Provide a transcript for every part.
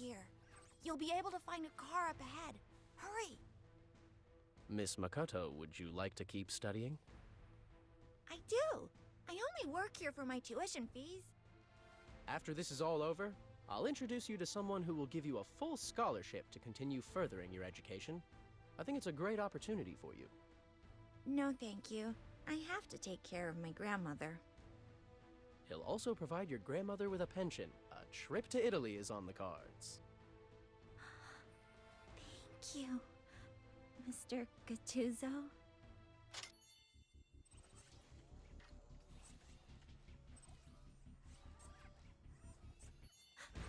here. You'll be able to find a car up ahead. Hurry! Miss Makoto, would you like to keep studying? I do. I only work here for my tuition fees. After this is all over, I'll introduce you to someone who will give you a full scholarship to continue furthering your education. I think it's a great opportunity for you. No, thank you. I have to take care of my grandmother. He'll also provide your grandmother with a pension. A trip to Italy is on the cards. Thank you, Mr. Gattuso.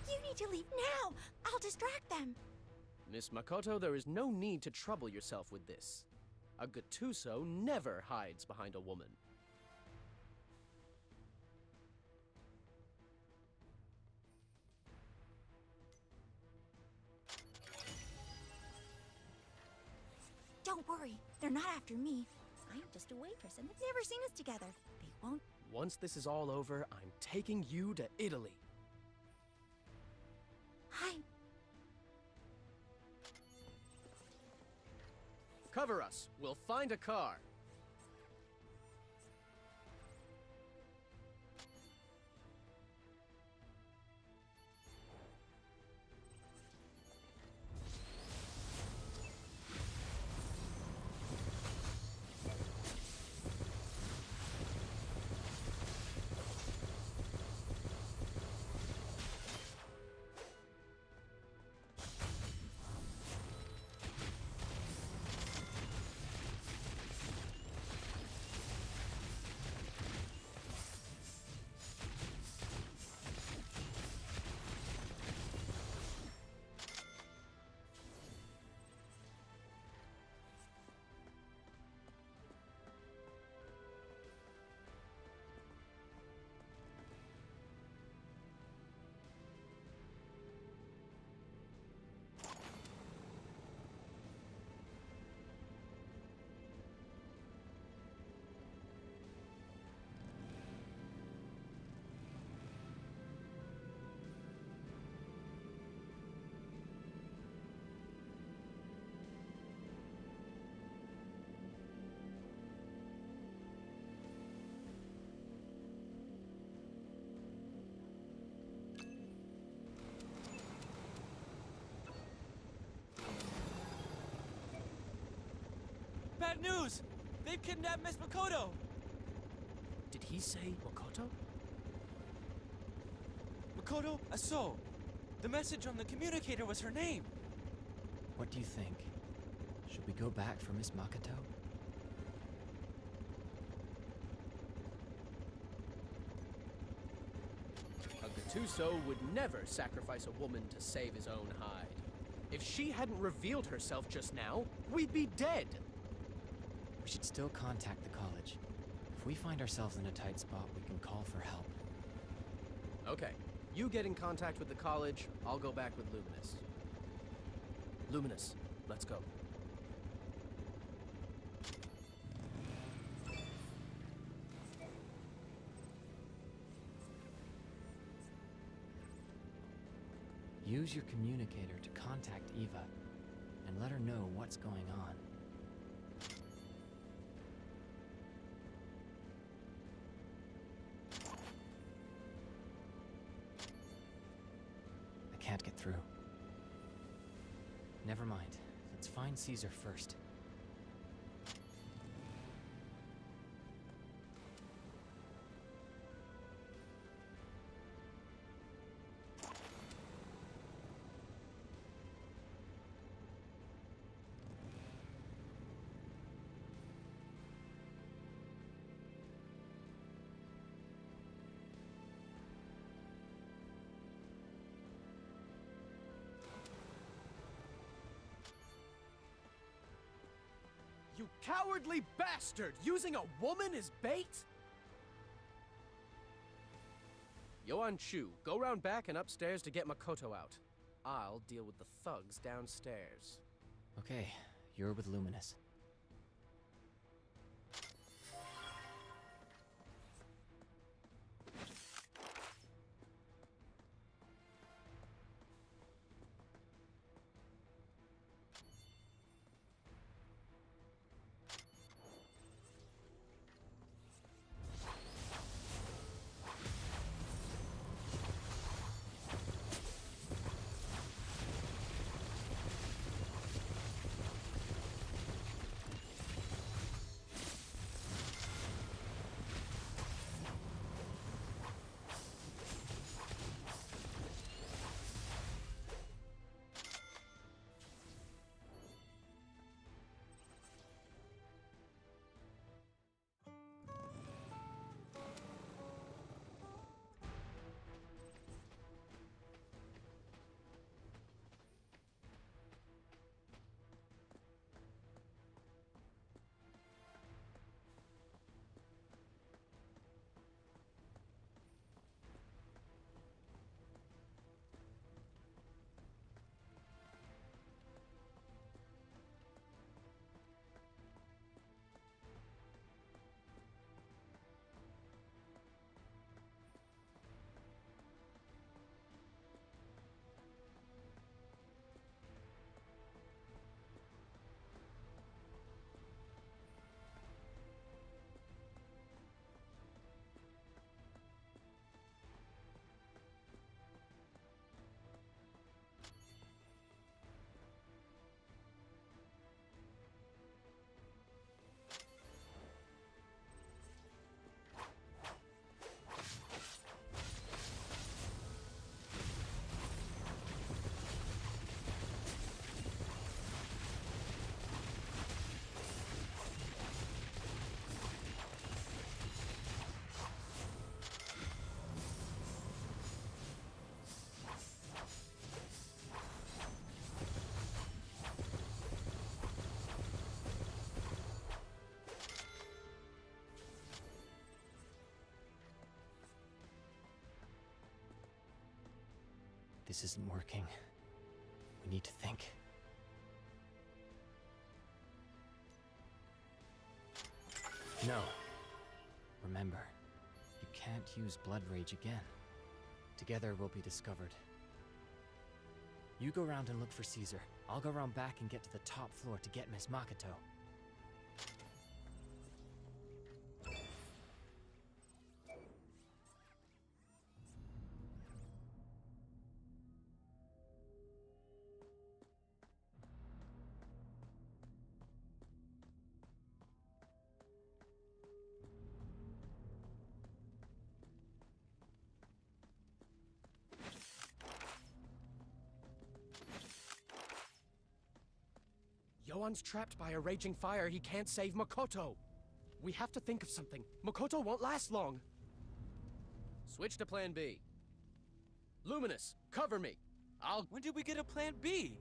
You need to leave now! I'll distract them! Miss Makoto, there is no need to trouble yourself with this. A Gattuso never hides behind a woman. Don't worry, they're not after me. I'm just a waitress and they've never seen us together. They won't. Once this is all over, I'm taking you to Italy. Hi. Cover us. We'll find a car. Bad news! They've kidnapped Miss Makoto! Did he say Makoto? Makoto Aso! The message on the communicator was her name! What do you think? Should we go back for Miss Makoto? A Gattuso would never sacrifice a woman to save his own hide. If she hadn't revealed herself just now, we'd be dead! We should still contact the college. If we find ourselves in a tight spot, we can call for help. Okay, you get in contact with the college, I'll go back with Luminous. Luminous, let's go. Use your communicator to contact Eva and let her know what's going on. I can't get through. Never mind. Let's find Caesar first. You cowardly bastard! Using a woman as bait? Yoan Chu, go round back and upstairs to get Makoto out. I'll deal with the thugs downstairs. Okay, you're with Luminous. This isn't working. We need to think. No. Remember, you can't use Blood Rage again. Together we'll be discovered. You go around and look for Caesar. I'll go around back and get to the top floor to get Miss Makoto. Yoan's trapped by a raging fire. He can't save Makoto. We have to think of something. Makoto won't last long. Switch to plan B. Luminous, cover me. When did we get a plan B?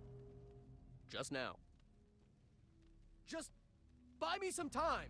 Just now. Just buy me some time.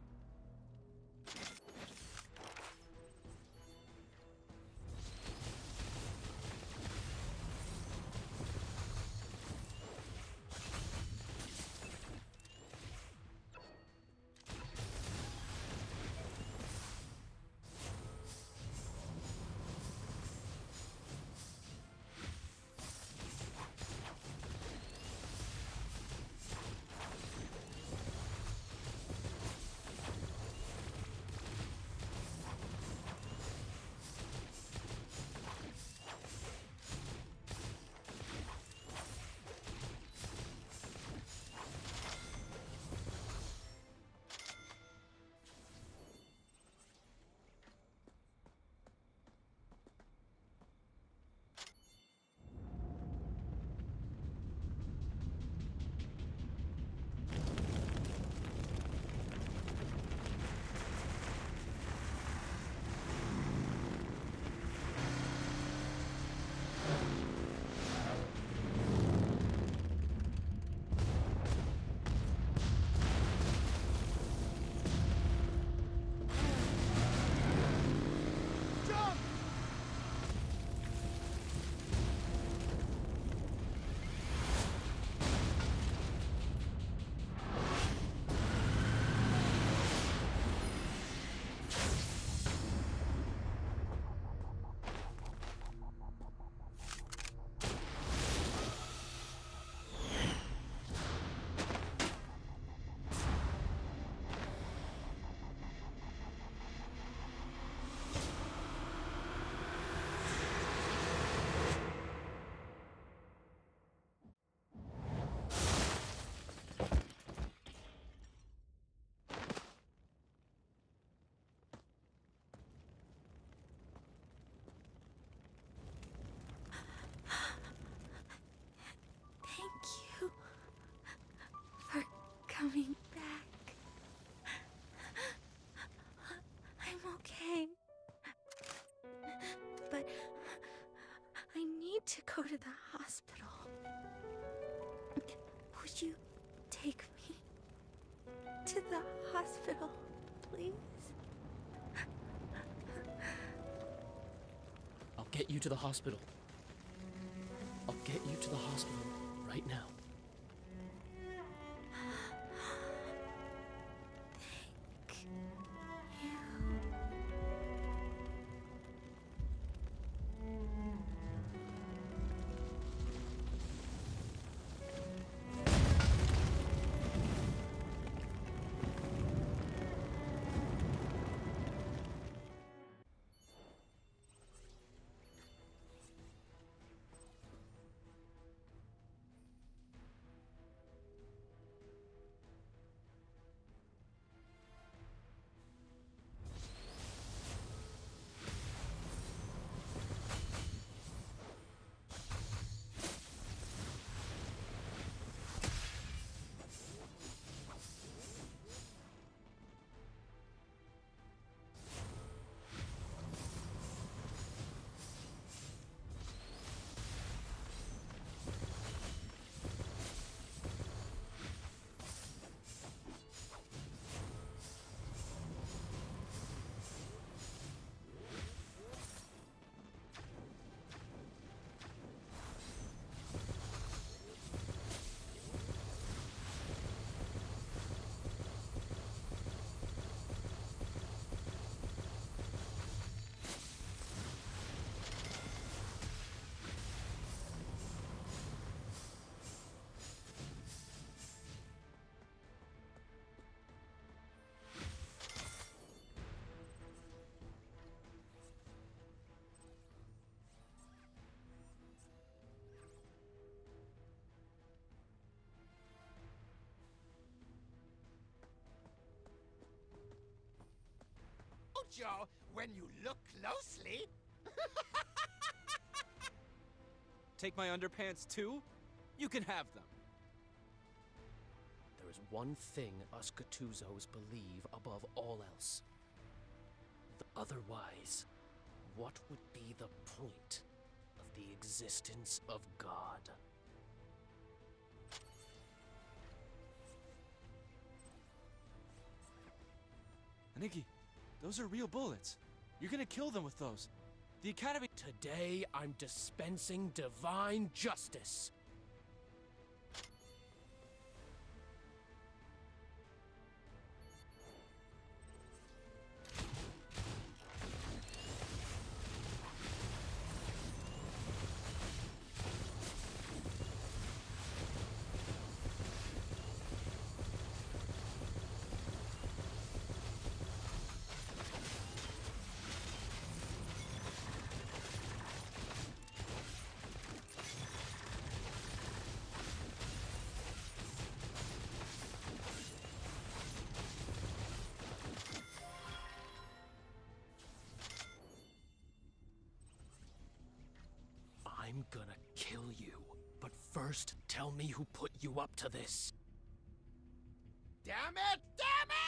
Coming back. I'm okay. But I need to go to the hospital. Would you take me to the hospital, please? I'll get you to the hospital. I'll get you to the hospital right now. macho when you look closely. Take my underpants too? You can have them. There is one thing us Gatuzos believe above all else. Otherwise, what would be the point of the existence of God? Aniki, those are real bullets. You're gonna kill them with those. The Academy— Today, I'm dispensing divine justice. I'm gonna kill you. But first, tell me who put you up to this. Damn it! Damn it!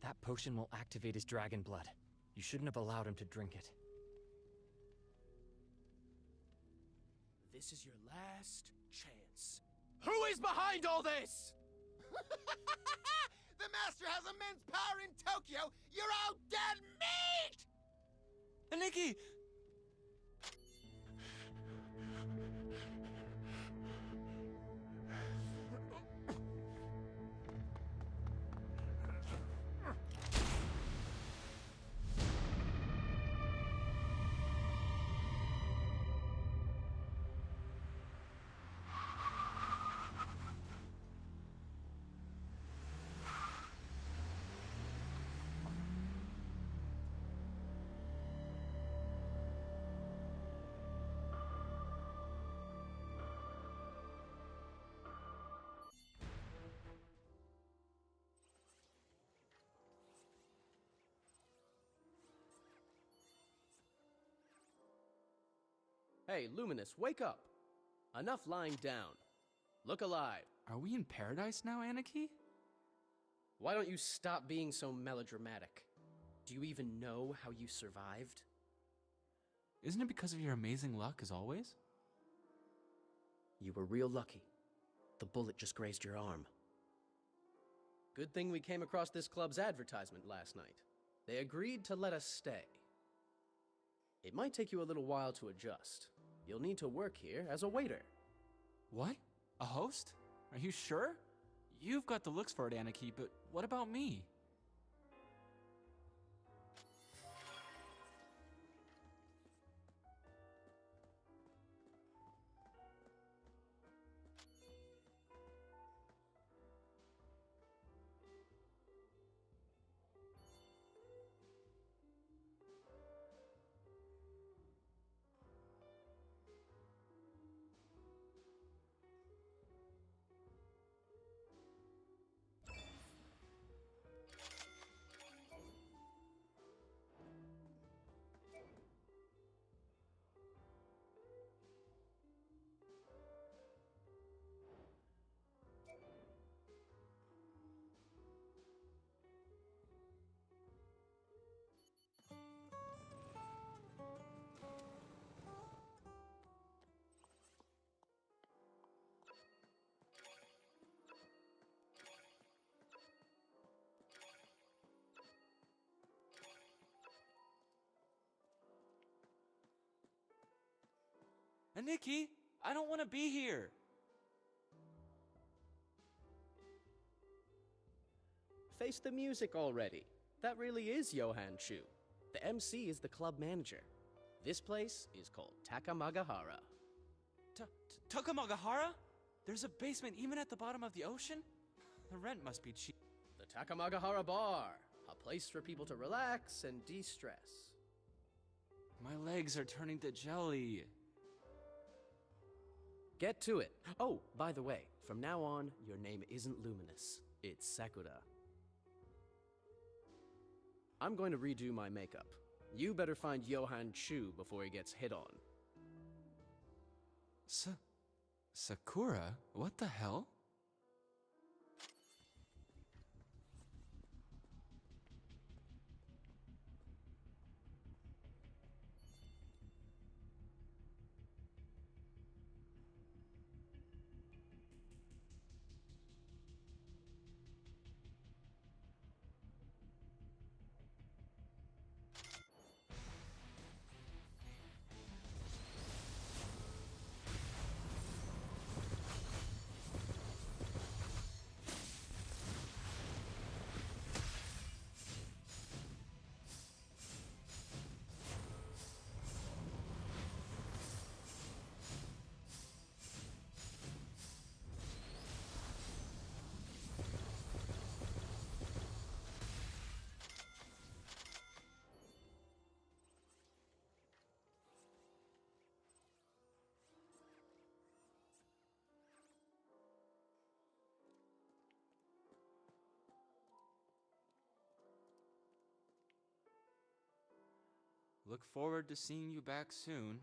That potion will activate his dragon blood. You shouldn't have allowed him to drink it. This is your last chance. Who is behind all this? The master has immense power in Tokyo. You're all dead meat! Aniki! Hey, Luminous, wake up. Enough lying down. Look alive. Are we in paradise now, Aniki? Why don't you stop being so melodramatic? Do you even know how you survived? Isn't it because of your amazing luck, as always? You were real lucky. The bullet just grazed your arm. Good thing we came across this club's advertisement last night. They agreed to let us stay. It might take you a little while to adjust. You'll need to work here as a waiter. What? A host? Are you sure? You've got the looks for it, Aniki, but what about me? Aniki, I don't want to be here. Face the music already. That really is Johan Chu. The MC is the club manager. This place is called Takamagahara. Takamagahara? There's a basement even at the bottom of the ocean? The rent must be cheap. The Takamagahara Bar, a place for people to relax and de-stress. My legs are turning to jelly. Get to it. Oh, by the way, from now on, your name isn't Luminous. It's Sakura. I'm going to redo my makeup. You better find Johan Chu before he gets hit on. Sakura? What the hell? Look forward to seeing you back soon.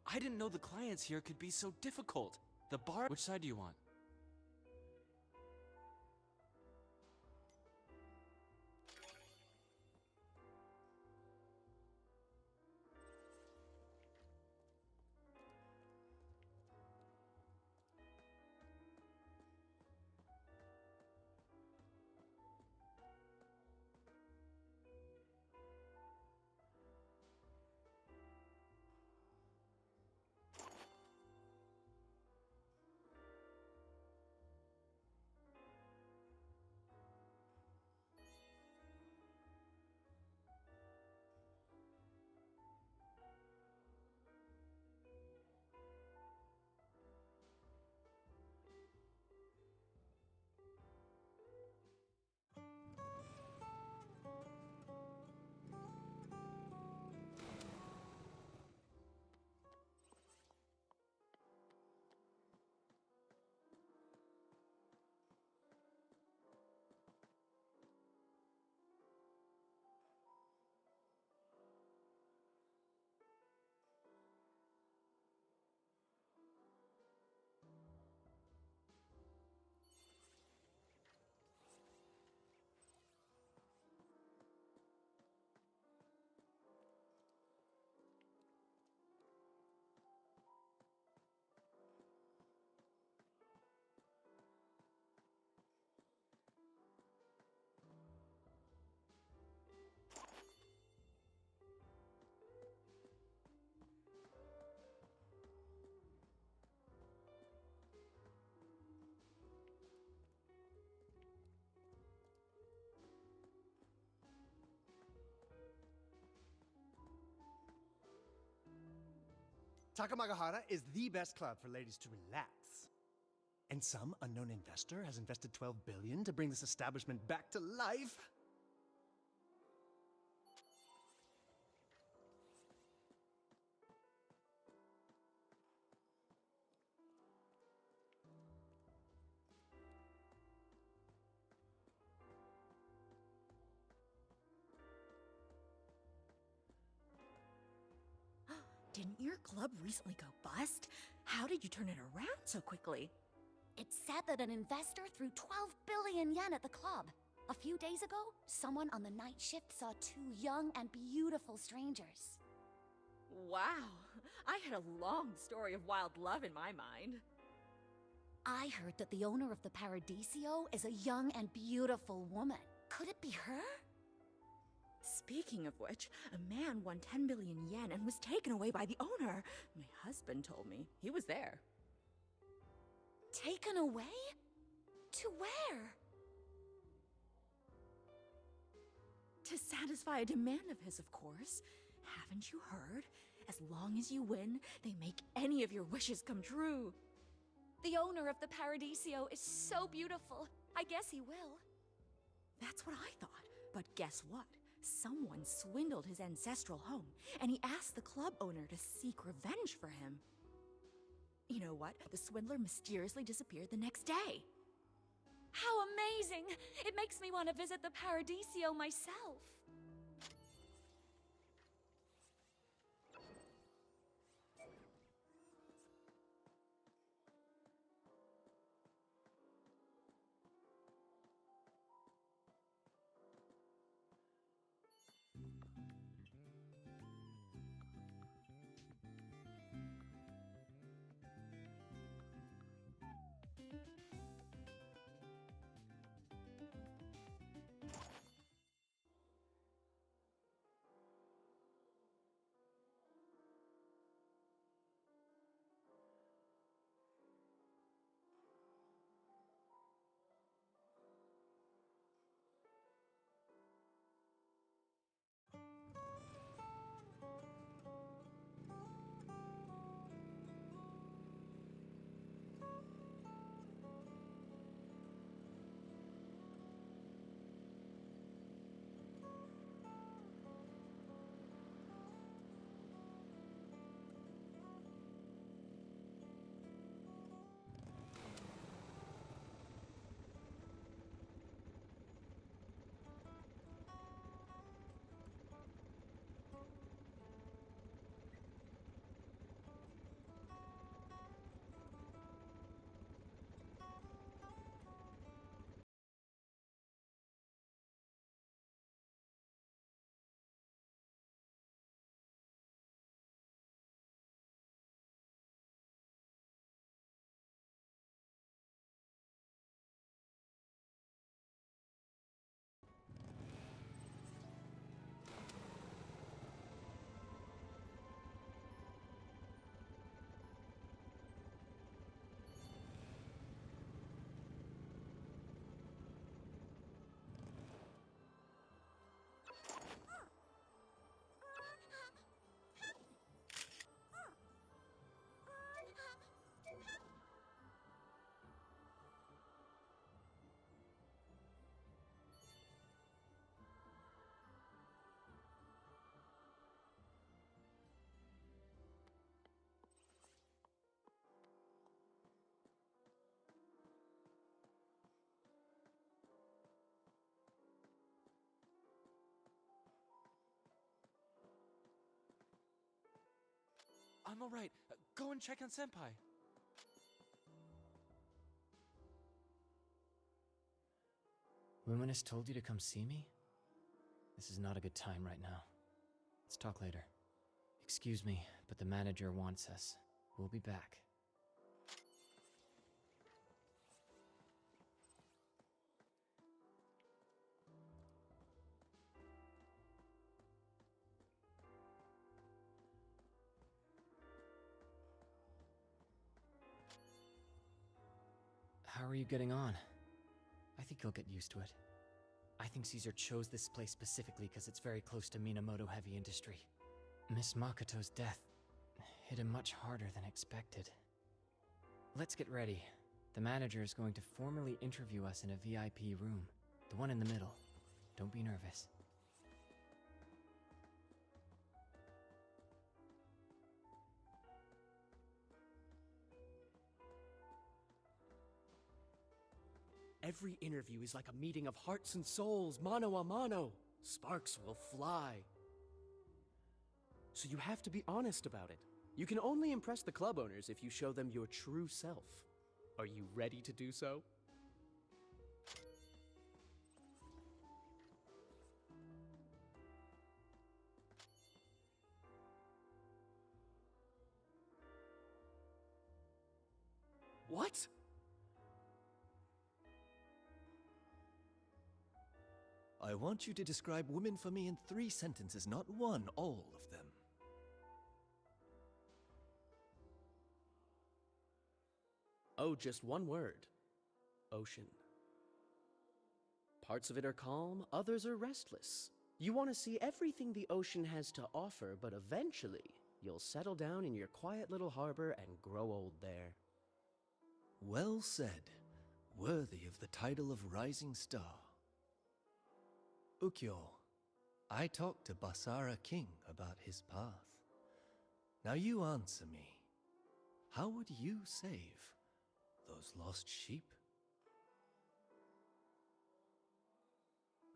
I didn't know the clients here could be so difficult. The bar... Which side do you want? Takamagahara is the best club for ladies to relax. And some unknown investor has invested 12 billion to bring this establishment back to life. Didn't your club recently go bust? How did you turn it around so quickly? It's said that an investor threw 12 billion yen at the club. A few days ago, someone on the night shift saw two young and beautiful strangers. Wow, I had a long story of wild love in my mind. I heard that the owner of the Paradiso is a young and beautiful woman. Could it be her? Speaking of which, a man won 10 billion yen and was taken away by the owner. My husband told me. He was there. Taken away? To where? To satisfy a demand of his, of course. Haven't you heard? As long as you win, they make any of your wishes come true. The owner of the Paradiso is so beautiful. I guess he will. That's what I thought. But guess what? Someone swindled his ancestral home, and he asked the club owner to seek revenge for him. You know what? The swindler mysteriously disappeared the next day. How amazing! It makes me want to visit the Paradiso myself. I'm alright. Go and check on Senpai. Luminous told you to come see me? This is not a good time right now. Let's talk later. Excuse me, but the manager wants us. We'll be back. How are you getting on? I think you'll get used to it. I think Caesar chose this place specifically because it's very close to Minamoto heavy industry. Miss Makoto's death hit him much harder than expected. Let's get ready. The manager is going to formally interview us in a VIP room. The one in the middle. Don't be nervous. Every interview is like a meeting of hearts and souls, mano a mano. Sparks will fly. So you have to be honest about it. You can only impress the club owners if you show them your true self. Are you ready to do so? What? I want you to describe women for me in 3 sentences, not one, all of them. Oh, just one word. Ocean. Parts of it are calm, others are restless. You want to see everything the ocean has to offer, but eventually, you'll settle down in your quiet little harbor and grow old there. Well said. Worthy of the title of Rising Star. Ukyo, I talked to Basara King about his path. Now you answer me. How would you save those lost sheep?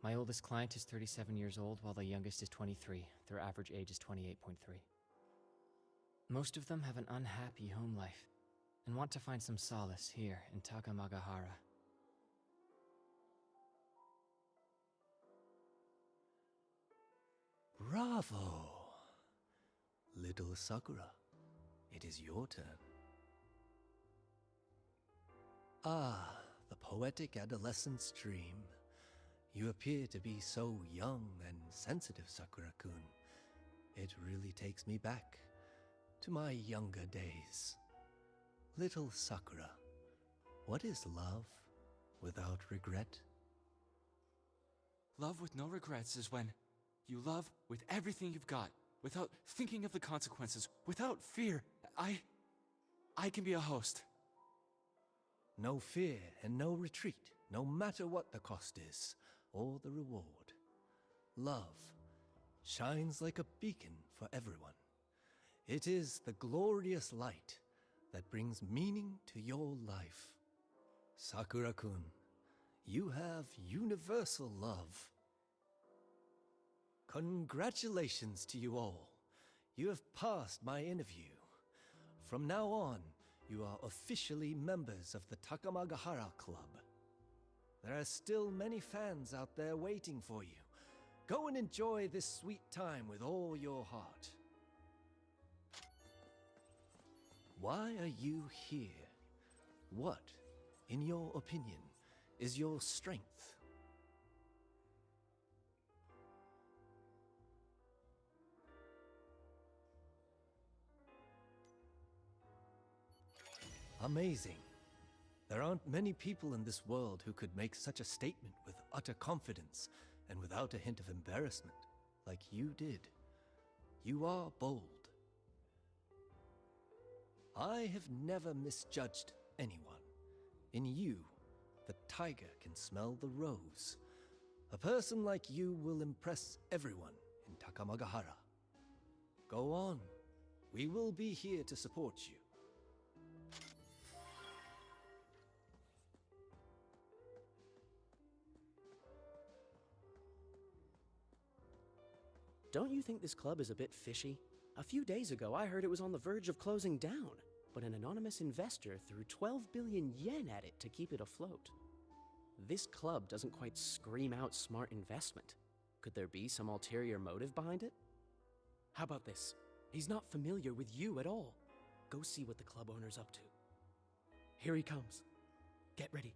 My oldest client is 37 years old, while the youngest is 23. Their average age is 28.3. Most of them have an unhappy home life, and want to find some solace here in Takamagahara. Bravo! Little Sakura, it is your turn. Ah, the poetic adolescent's dream. You appear to be so young and sensitive, Sakura-kun. It really takes me back to my younger days. Little Sakura, what is love without regret? Love with no regrets is when you love with everything you've got, without thinking of the consequences, without fear. I can be a host. No fear and no retreat, no matter what the cost is, or the reward. Love shines like a beacon for everyone. It is the glorious light that brings meaning to your life. Sakura-kun, you have universal love. Congratulations to you all. You have passed my interview. From now on, you are officially members of the Takamagahara Club. There are still many fans out there waiting for you. Go and enjoy this sweet time with all your heart. Why are you here? What, in your opinion, is your strength? Amazing. There aren't many people in this world who could make such a statement with utter confidence and without a hint of embarrassment, like you did. You are bold. I have never misjudged anyone. In you, the tiger can smell the rose. A person like you will impress everyone in Takamagahara. Go on. We will be here to support you. Don't you think this club is a bit fishy? A few days ago, I heard it was on the verge of closing down, but an anonymous investor threw 12 billion yen at it to keep it afloat. This club doesn't quite scream out smart investment. Could there be some ulterior motive behind it? How about this? He's not familiar with you at all. Go see what the club owner's up to. Here he comes. Get ready.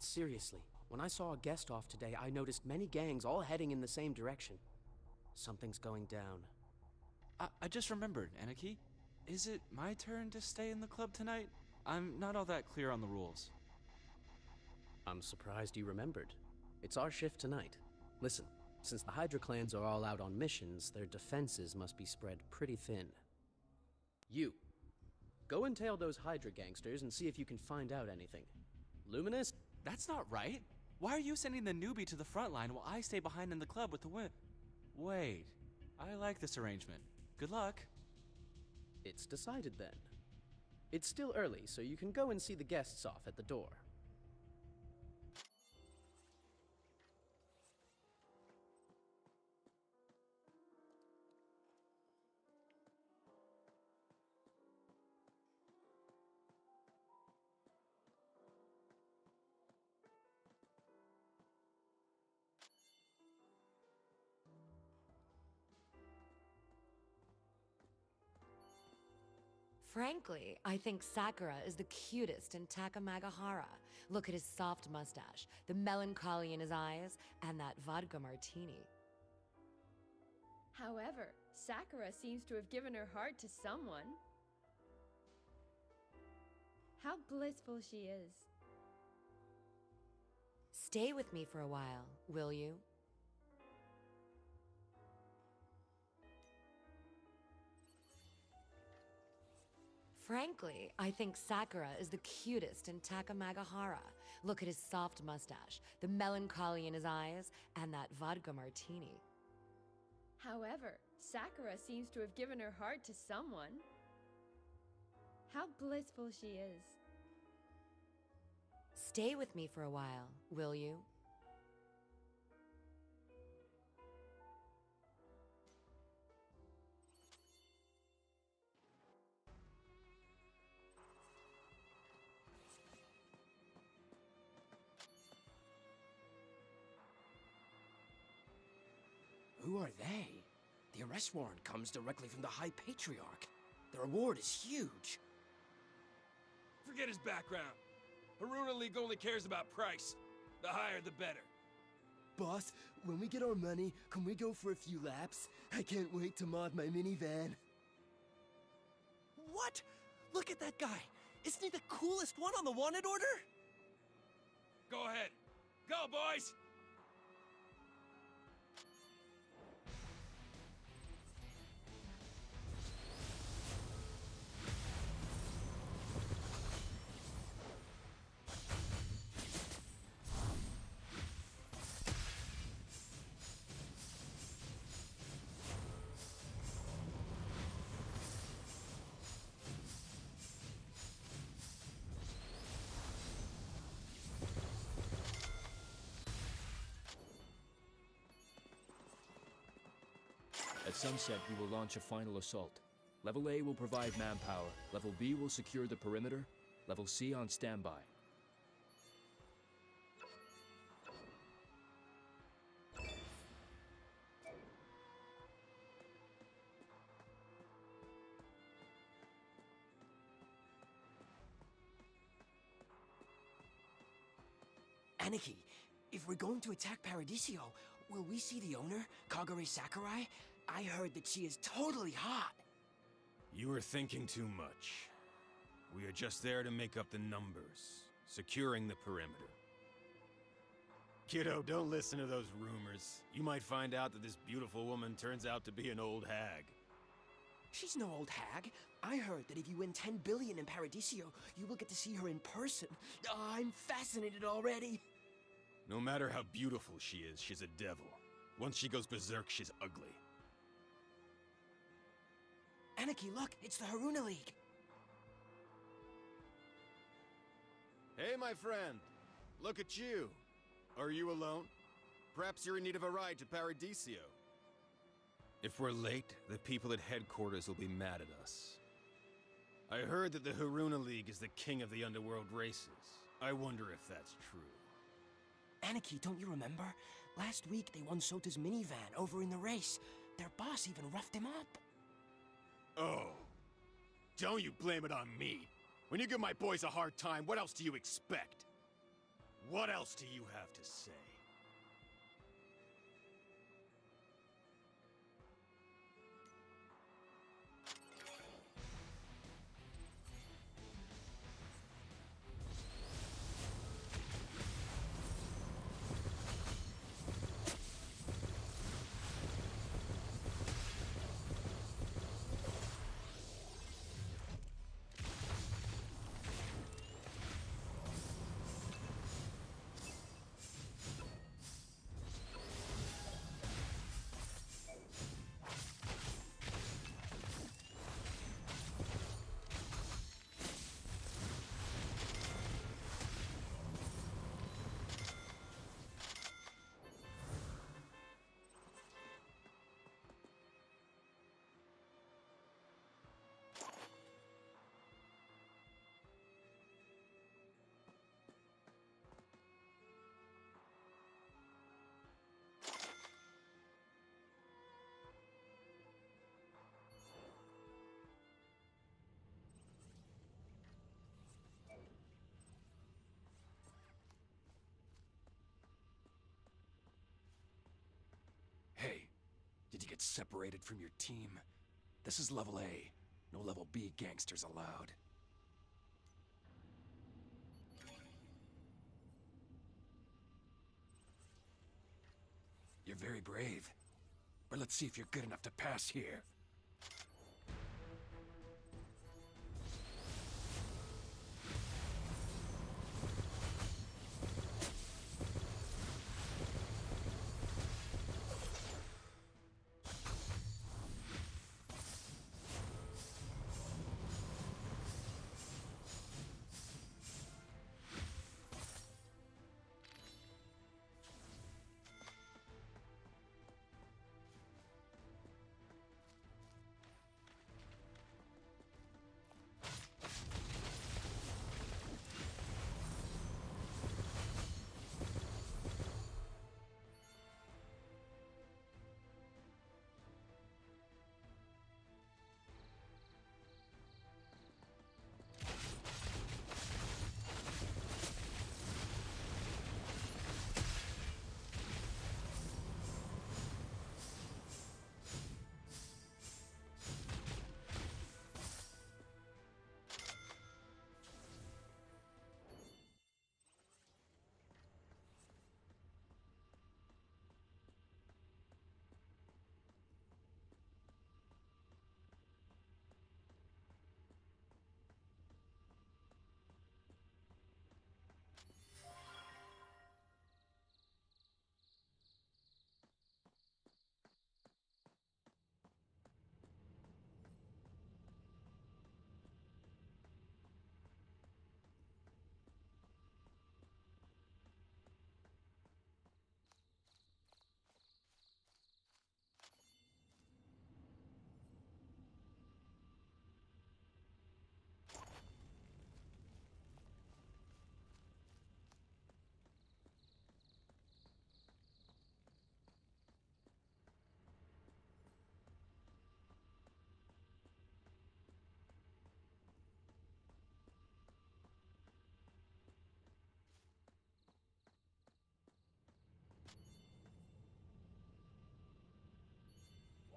But seriously, when I saw a guest off today, I noticed many gangs all heading in the same direction. Something's going down. I just remembered, Anarchy. Is it my turn to stay in the club tonight? I'm not all that clear on the rules. I'm surprised you remembered. It's our shift tonight. Listen, since the Hydra clans are all out on missions, their defenses must be spread pretty thin. You. Go and tail those Hydra gangsters and see if you can find out anything. Luminous? That's not right. Why are you sending the newbie to the front line while I stay behind in the club with the Wait. I like this arrangement. Good luck. It's decided then. It's still early, so you can go and see the guests off at the door. Frankly, I think Sakura is the cutest in Takamagahara. Look at his soft mustache, the melancholy in his eyes, and that vodka martini. However, Sakura seems to have given her heart to someone. How blissful she is. Stay with me for a while, will you? Frankly, I think Sakura is the cutest in Takamagahara. Look at his soft mustache, the melancholy in his eyes, and that vodka martini. However, Sakura seems to have given her heart to someone. How blissful she is. Stay with me for a while, will you? Who are they? The arrest warrant comes directly from the High Patriarch. The reward is huge. Forget his background. Haruna League only cares about price. The higher, the better. Boss, when we get our money, can we go for a few laps? I can't wait to mod my minivan. What? Look at that guy! Isn't he the coolest one on the wanted order? Go ahead. Go, boys! At sunset, we will launch a final assault. Level A will provide manpower. Level B will secure the perimeter. Level C on standby. Aniki, if we're going to attack Paradiso, will we see the owner, Kagure Sakurai? I heard that she is totally hot. You are thinking too much. We are just there to make up the numbers, securing the perimeter. Kiddo, don't listen to those rumors. You might find out that this beautiful woman turns out to be an old hag. She's no old hag. I heard that if you win 10 billion in Paradiso, you will get to see her in person. I'm fascinated already. No matter how beautiful she is, she's a devil. Once she goes berserk, she's ugly. Aniki, look, it's the Haruna League. Hey, my friend. Look at you. Are you alone? Perhaps you're in need of a ride to Paradiso. If we're late, the people at headquarters will be mad at us. I heard that the Haruna League is the king of the underworld races. I wonder if that's true. Aniki, don't you remember? Last week they won Sota's minivan over in the race. Their boss even roughed him up. Oh. Don't you blame it on me. When you give my boys a hard time, what else do you expect? What else do you have to say? Hey, did you get separated from your team? This is level A. No level B gangsters allowed. You're very brave. But let's see if you're good enough to pass here.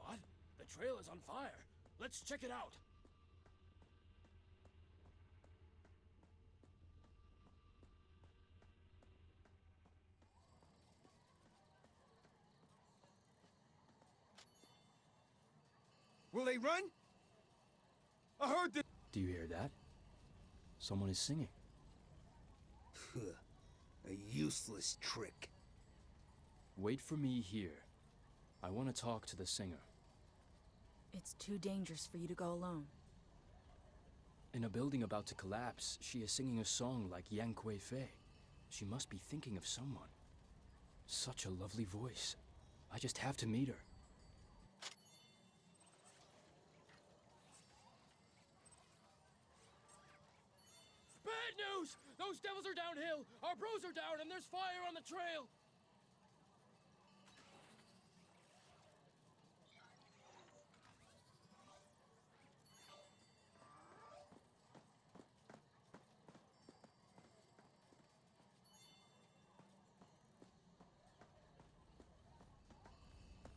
What? The trail is on fire. Let's check it out. Will they run? I heard that. Do you hear that? Someone is singing. A useless trick. Wait for me here. I want to talk to the singer. It's too dangerous for you to go alone. In a building about to collapse, she is singing a song like Yang Kui Fei. She must be thinking of someone. Such a lovely voice. I just have to meet her. Bad news! Those devils are downhill! Our bros are down and there's fire on the trail!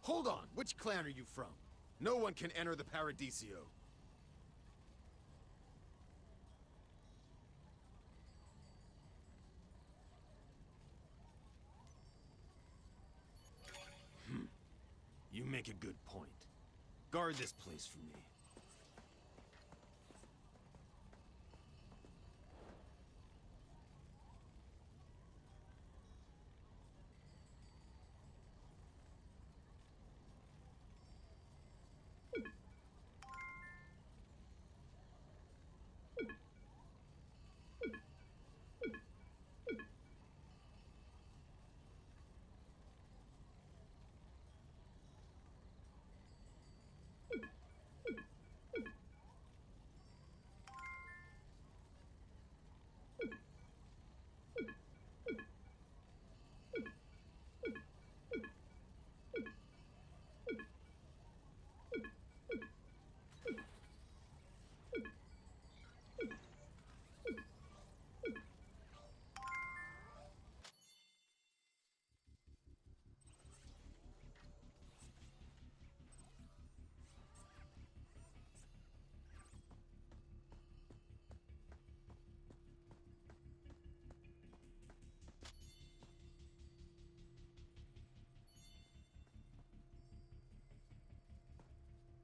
Hold on, which clan are you from? No one can enter the Paradiso. You make a good point. Guard this place for me.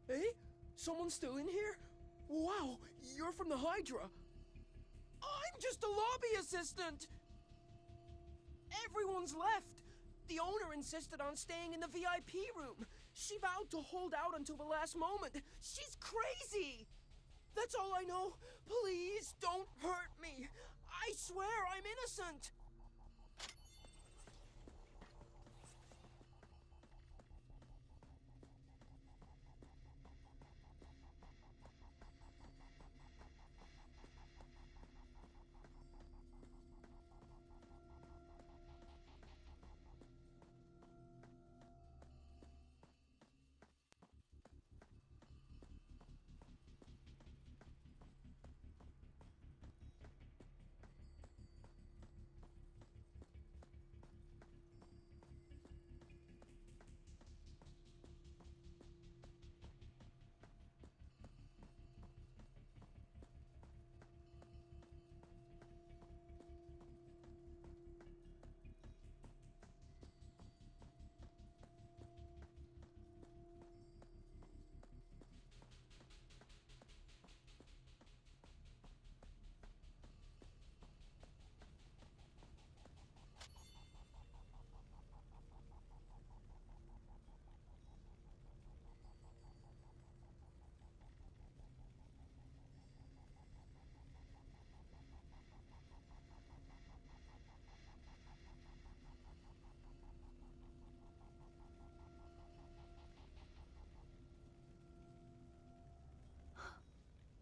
Hey? Someone's still in here? Wow, you're from the Hydra. I'm just a lobby assistant. Everyone's left. The owner insisted on staying in the VIP room. She vowed to hold out until the last moment. She's crazy. That's all I know. Please don't hurt me. I swear I'm innocent.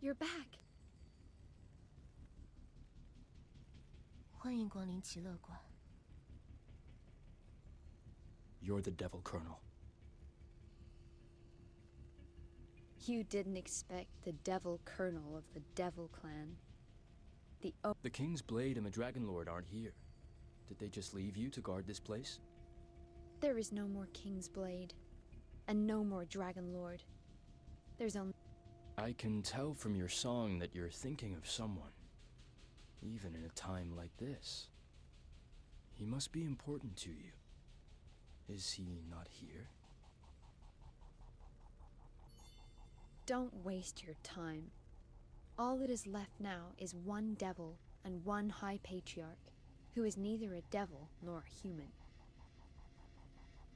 You're back. 欢迎光临极乐馆。 You're the Devil Colonel. You didn't expect the Devil Colonel of the Devil Clan. The King's Blade and the Dragon Lord aren't here. Did they just leave you to guard this place? There is no more King's Blade, and no more Dragon Lord. There's only... I can tell from your song that you're thinking of someone, even in a time like this. He must be important to you. Is he not here? Don't waste your time. All that is left now is one devil and one High Patriarch, who is neither a devil nor a human.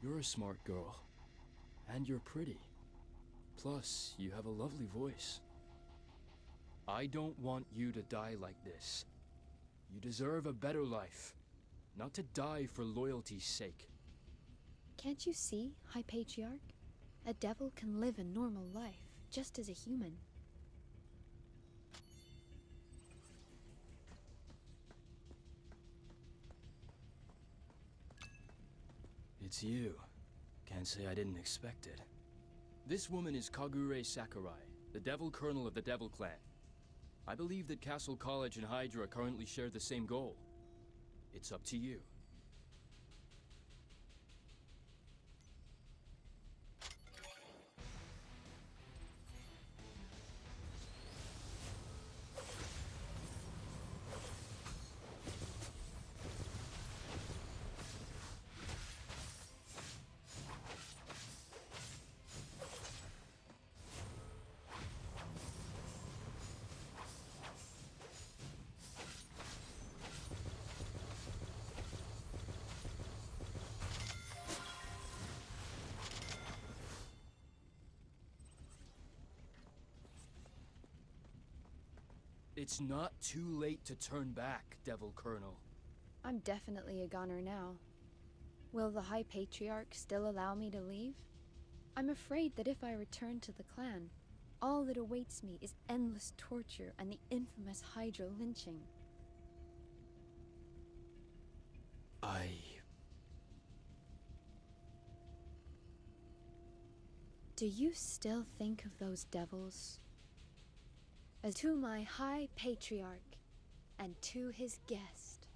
You're a smart girl, and you're pretty. Plus, you have a lovely voice. I don't want you to die like this. You deserve a better life, not to die for loyalty's sake. Can't you see, High Patriarch? A devil can live a normal life, just as a human. It's you. Can't say I didn't expect it. This woman is Kagure Sakurai, the Devil Colonel of the Devil Clan. I believe that Castle College and Hydra currently share the same goal. It's up to you. It's not too late to turn back, Devil Colonel. I'm definitely a goner now. Will the High Patriarch still allow me to leave? I'm afraid that if I return to the clan, all that awaits me is endless torture and the infamous Hydra lynching. Do you still think of those devils? As to my High Patriarch and to his guest.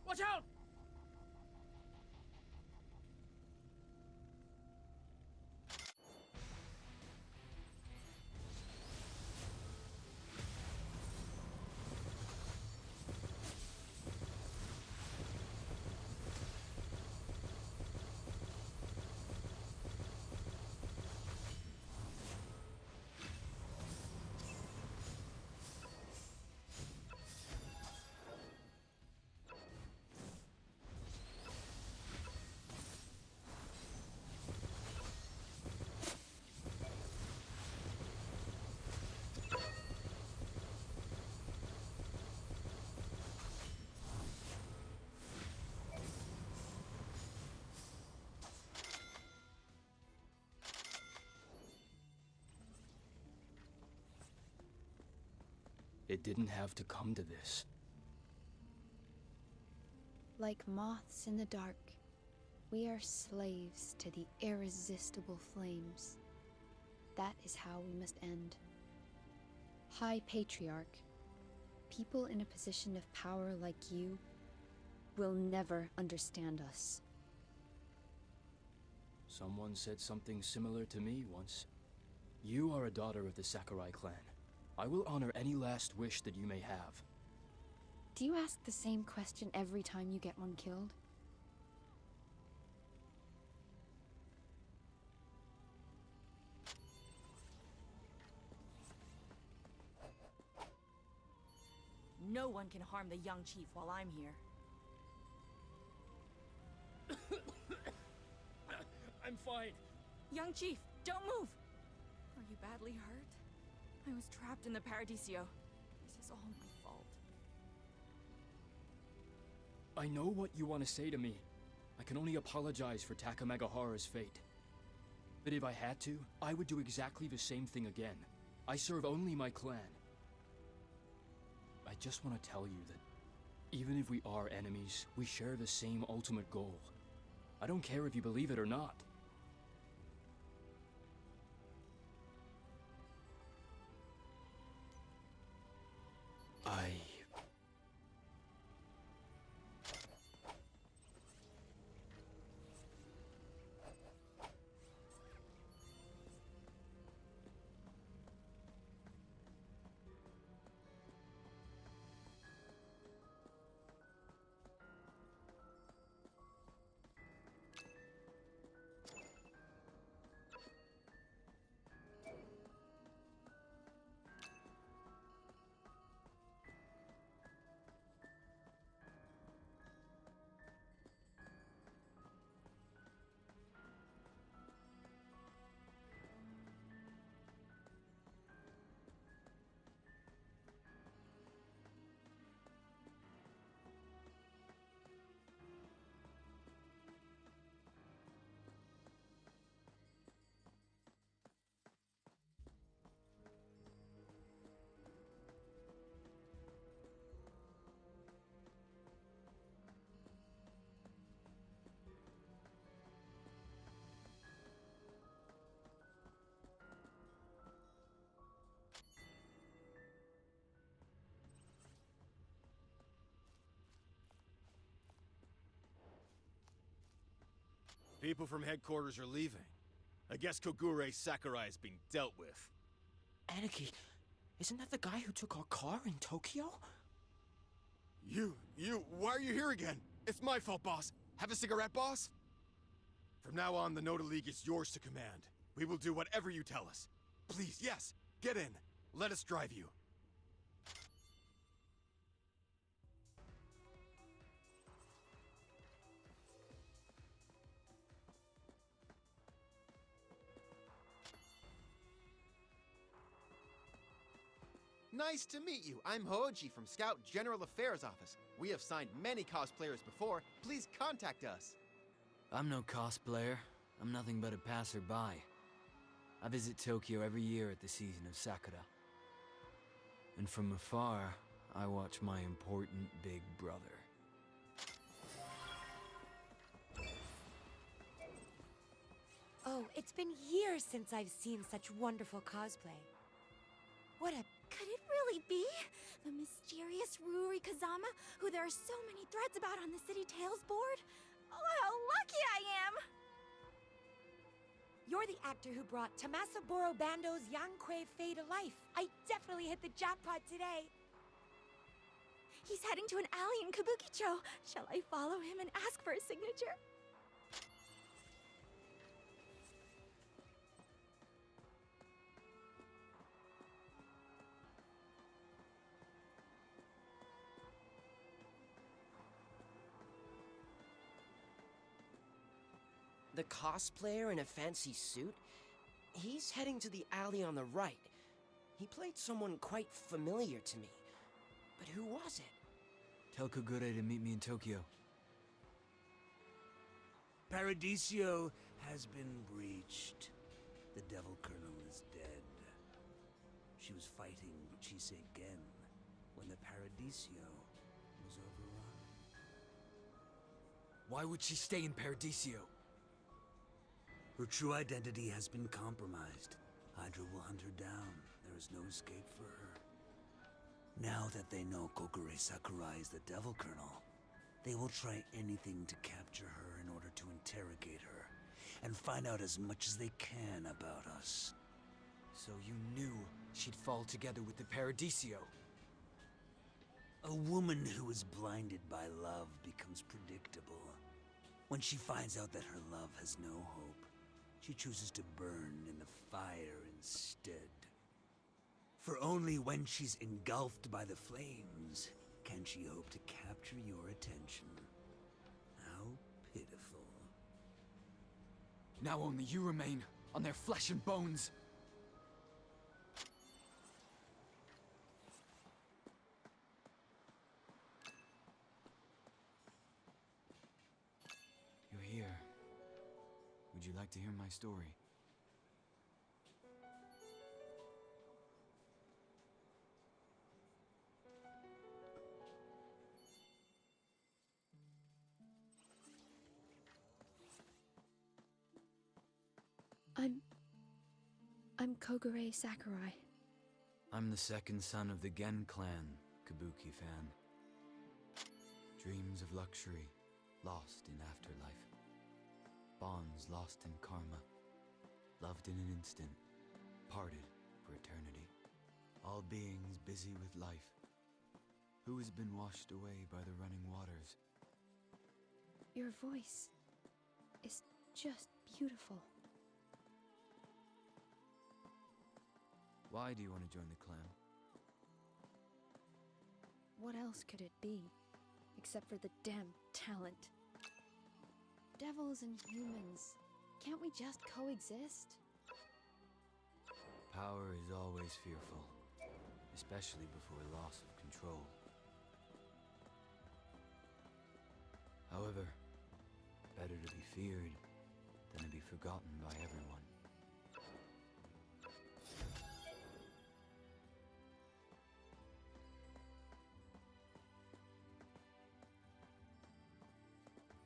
Watch out! It didn't have to come to this. Like moths in the dark, we are slaves to the irresistible flames. That is how we must end. High Patriarch, people in a position of power like you will never understand us. Someone said something similar to me once. You are a daughter of the Sakurai clan. I will honor any last wish that you may have. Do you ask the same question every time you get one killed? No one can harm the young chief while I'm here. I'm fine. Young chief, don't move! Are you badly hurt? I was trapped in the Paradiso. This is all my fault. I know what you want to say to me. I can only apologize for Takamagahara's fate. But if I had to, I would do exactly the same thing again. I serve only my clan. I just want to tell you that even if we are enemies, we share the same ultimate goal. I don't care if you believe it or not. People from headquarters are leaving. I guess Kogure Sakurai is being dealt with. Aniki, isn't that the guy who took our car in Tokyo? Why are you here again? It's my fault, boss. Have a cigarette, boss? From now on, the Noda League is yours to command. We will do whatever you tell us. Please, yes, Get in. Let us drive you. Nice to meet you. I'm Hoochie from Scout General Affairs Office. We have signed many cosplayers before. Please contact us. I'm no cosplayer. I'm nothing but a passerby. I visit Tokyo every year at the season of Sakura. And from afar, I watch my important big brother. Oh, it's been years since I've seen such wonderful cosplay. What a... Could it really be? The mysterious Ruri Kazama, who there are so many threads about on the City Tales board? Oh, how lucky I am! You're the actor who brought Tamasaburo Bando's Yankei Fae to life. I definitely hit the jackpot today. He's heading to an alley in Kabukicho. Shall I follow him and ask for a signature? The cosplayer in a fancy suit? He's heading to the alley on the right. He played someone quite familiar to me. But who was it? Tell Kogure to meet me in Tokyo. Paradiso has been breached. The Devil Colonel is dead. She was fighting Uchiseigen when the Paradiso was overrun. Why would she stay in Paradiso? Her true identity has been compromised. Hydra will hunt her down. There is no escape for her. Now that they know Kokure Sakurai is the Devil Colonel, they will try anything to capture her in order to interrogate her and find out as much as they can about us. So you knew she'd fall together with the Paradiso? A woman who is blinded by love becomes predictable. When she finds out that her love has no hope, she chooses to burn in the fire instead. For only when she's engulfed by the flames can she hope to capture your attention. How pitiful. Now only you remain on their flesh and bones. You're here. Would you like to hear my story? I'm Kogure Sakurai. I'm the second son of the Gen clan, Kabuki fan. Dreams of luxury, lost in afterlife. Bonds lost in karma. Loved in an instant, parted for eternity. All beings busy with life. Who has been washed away by the running waters? Your voice is just beautiful. Why do you want to join the clan? What else could it be, except for the damn talent? Devils and humans, can't we just coexist? Power is always fearful, especially before loss of control. However, better to be feared than to be forgotten by everyone.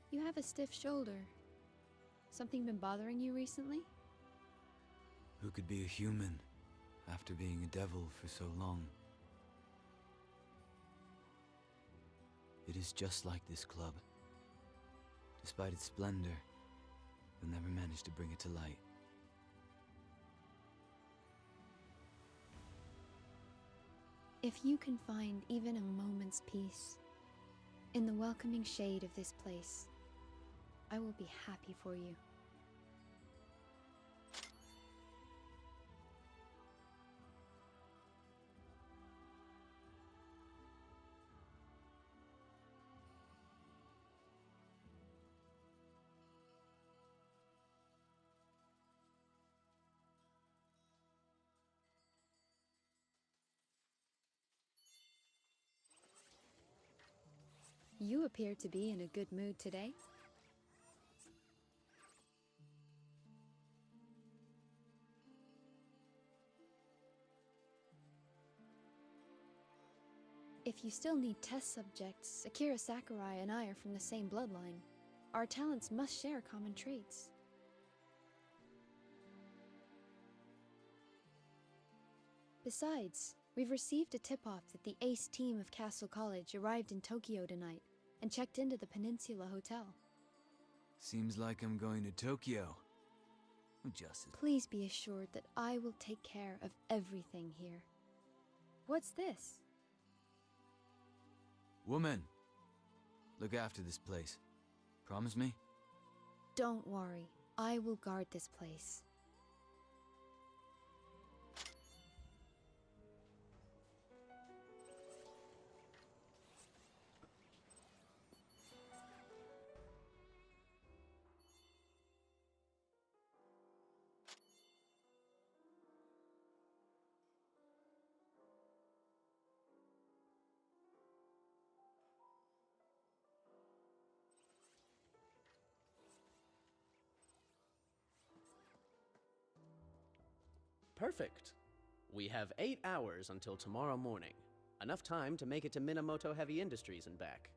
You have a stiff shoulder. Something been bothering you recently? Who could be a human after being a devil for so long? It is just like this club. Despite its splendor, you'll never manage to bring it to light. If you can find even a moment's peace in the welcoming shade of this place, I will be happy for you. You appear to be in a good mood today. If you still need test subjects, Akira Sakurai and I are from the same bloodline. Our talents must share common traits. Besides, we've received a tip-off that the ace team of Castle College arrived in Tokyo tonight and checked into the Peninsula Hotel. Seems like I'm going to Tokyo. Just Please be assured that I will take care of everything here. What's this? Woman, look after this place. Promise me? Don't worry, I will guard this place. Perfect. We have 8 hours until tomorrow morning. Enough time to make it to Minamoto Heavy Industries and back.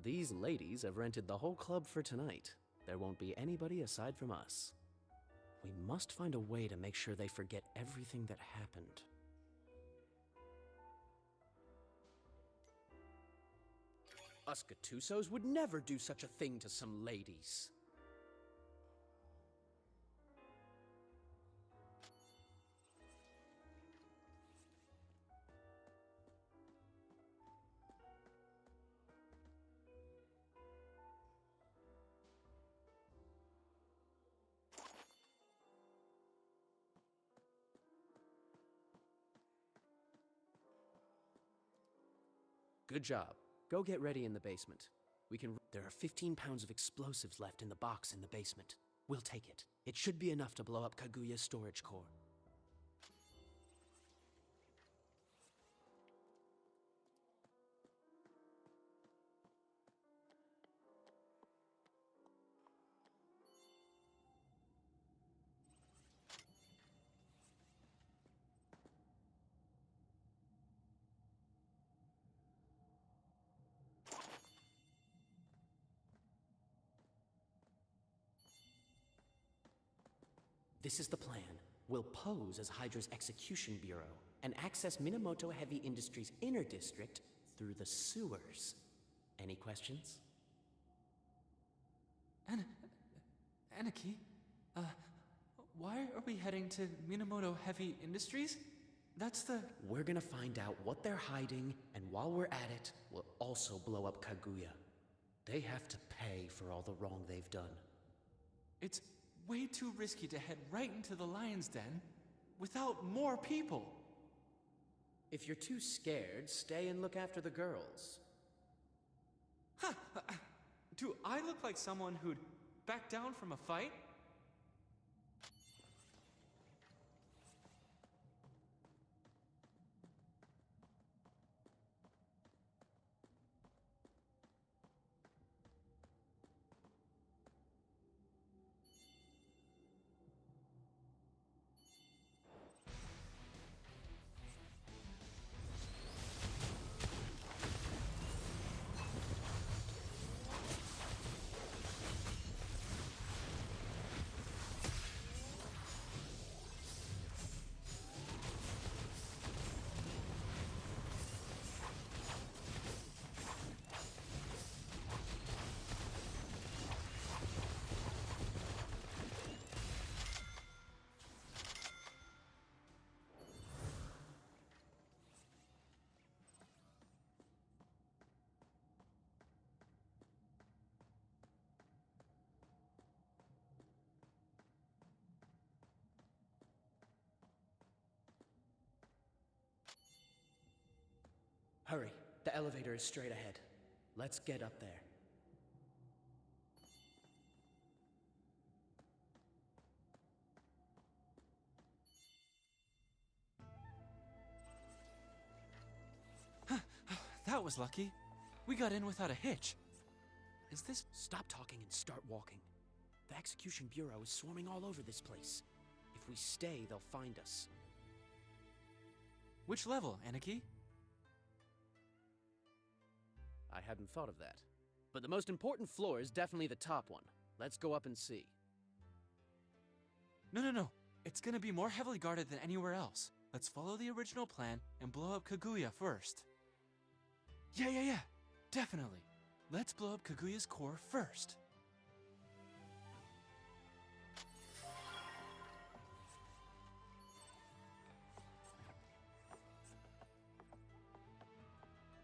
These ladies have rented the whole club for tonight. There won't be anybody aside from us. We must find a way to make sure they forget everything that happened. Us Gattusos would never do such a thing to some ladies. Good job. Go get ready in the basement. There are 15 pounds of explosives left in the box in the basement. We'll take it. It should be enough to blow up Kaguya's storage core. This is the plan. We'll pose as Hydra's execution bureau and access Minamoto Heavy Industries' inner district through the sewers. Any questions? Aniki, why are we heading to Minamoto Heavy Industries? We're gonna find out what they're hiding, and while we're at it, we'll also blow up Kaguya. They have to pay for all the wrong they've done. It's way too risky to head right into the lion's den without more people. If you're too scared, stay and look after the girls. Huh. Do I look like someone who'd back down from a fight? Hurry, the elevator is straight ahead. Let's get up there. That was lucky. We got in without a hitch. Is this... Stop talking and start walking. The Execution Bureau is swarming all over this place. If we stay, they'll find us. Which level, Aniki? I hadn't thought of that. But the most important floor is definitely the top one. Let's go up and see. No. It's gonna be more heavily guarded than anywhere else. Let's follow the original plan and blow up Kaguya first. Yeah. Definitely. Let's blow up Kaguya's core first.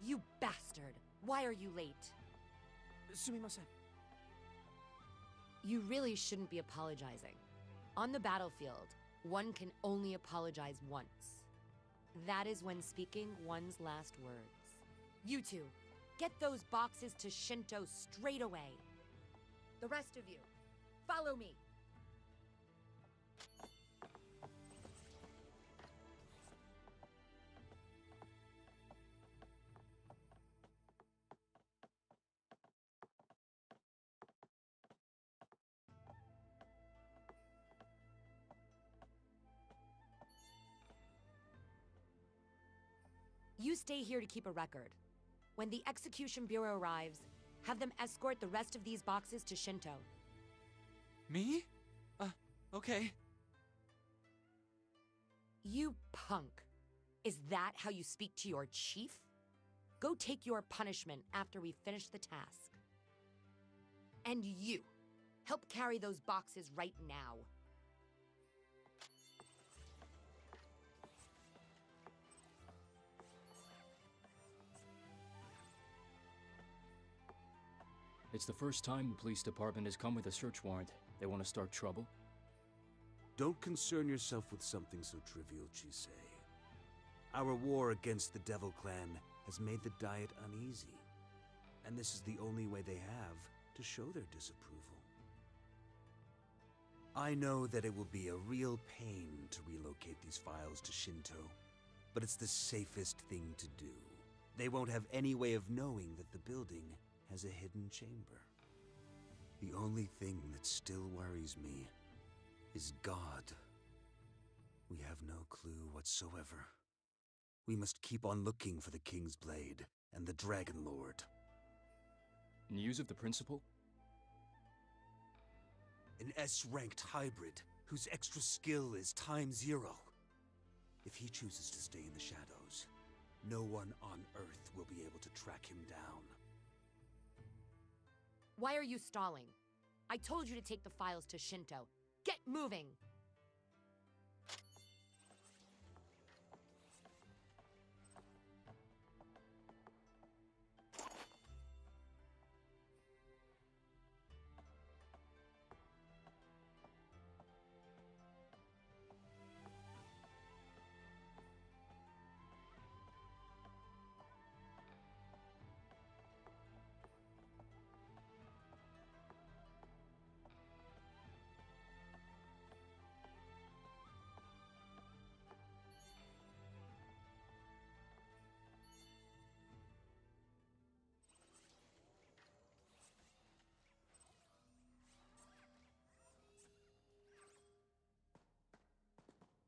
You bastard! Why are you late? Sumimasen. You really shouldn't be apologizing. On the battlefield, one can only apologize once. That is when speaking one's last words. You two, get those boxes to Shinto straight away. The rest of you, follow me. You stay here to keep a record. When the Execution Bureau arrives, have them escort the rest of these boxes to Shinto. Me? Okay. You punk. Is that how you speak to your chief? Go take your punishment after we finish the task. And you, help carry those boxes right now. It's the first time the police department has come with a search warrant. They want to start trouble? Don't concern yourself with something so trivial, Chisei. Our war against the Devil Clan has made the Diet uneasy, and this is the only way they have to show their disapproval. I know that it will be a real pain to relocate these files to Shinto, but it's the safest thing to do. They won't have any way of knowing that the building has a hidden chamber. The only thing that still worries me is God. We have no clue whatsoever. We must keep on looking for the King's Blade and the Dragon Lord. News of the principal? An S-ranked hybrid whose extra skill is ×0. If he chooses to stay in the shadows, no one on Earth will be able to track him down. Why are you stalling? I told you to take the files to Shinto. Get moving!